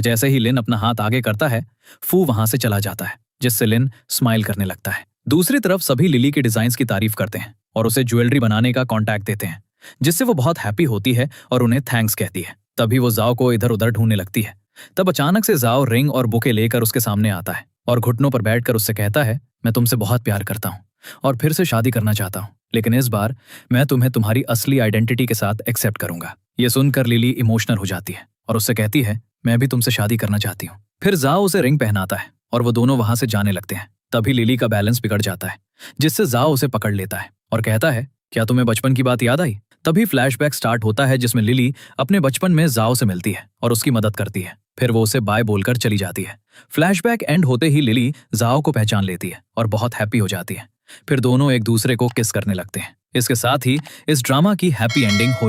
जैसे ही लिन अपना हाथ आगे करता है, फू वहां से चला जाता है, जिससे लिन स्माइल करने लगता है। दूसरी तरफ सभी लिली के डिजाइन्स की तारीफ करते हैं और उसे ज्वेलरी बनाने का कॉन्टैक्ट देते हैं, जिससे वो बहुत हैप्पी होती है और उन्हें थैंक्स कहती है। तभी वो जाओ को इधर उधर ढूंढने लगती है। तब अचानक से जाओ रिंग और बुके लेकर उसके सामने आता है और घुटनों पर बैठकर उससे कहता है, मैं तुमसे बहुत प्यार करता हूँ और फिर से शादी करना चाहता हूँ, लेकिन इस बार मैं तुम्हें तुम्हारी असली आइडेंटिटी के साथ एक्सेप्ट करूंगा। ये सुनकर लिली इमोशनल हो जाती है और उससे कहती है, मैं भी तुमसे शादी करना चाहती हूँ। फिर जाओ उसे रिंग पहनाता है और वो दोनों वहां से जाने लगते हैं। तभी लिली का बैलेंस बिगड़ जाता है, जिससे जाओ उसे पकड़ लेता है और कहता है, क्या तुम्हें बचपन की बात याद आई? तभी फ्लैशबैक स्टार्ट होता है, जिसमें लिली अपने बचपन में जाओ से मिलती है और उसकी मदद करती है। फिर वो उसे बाय बोलकर चली जाती है। फ्लैशबैक एंड होते ही लिली जाओ को पहचान लेती है और बहुत हैप्पी हो जाती है। फिर दोनों एक दूसरे को किस करने लगते हैं। इसके साथ ही इस ड्रामा की हैप्पी एंडिंग हो जाती है।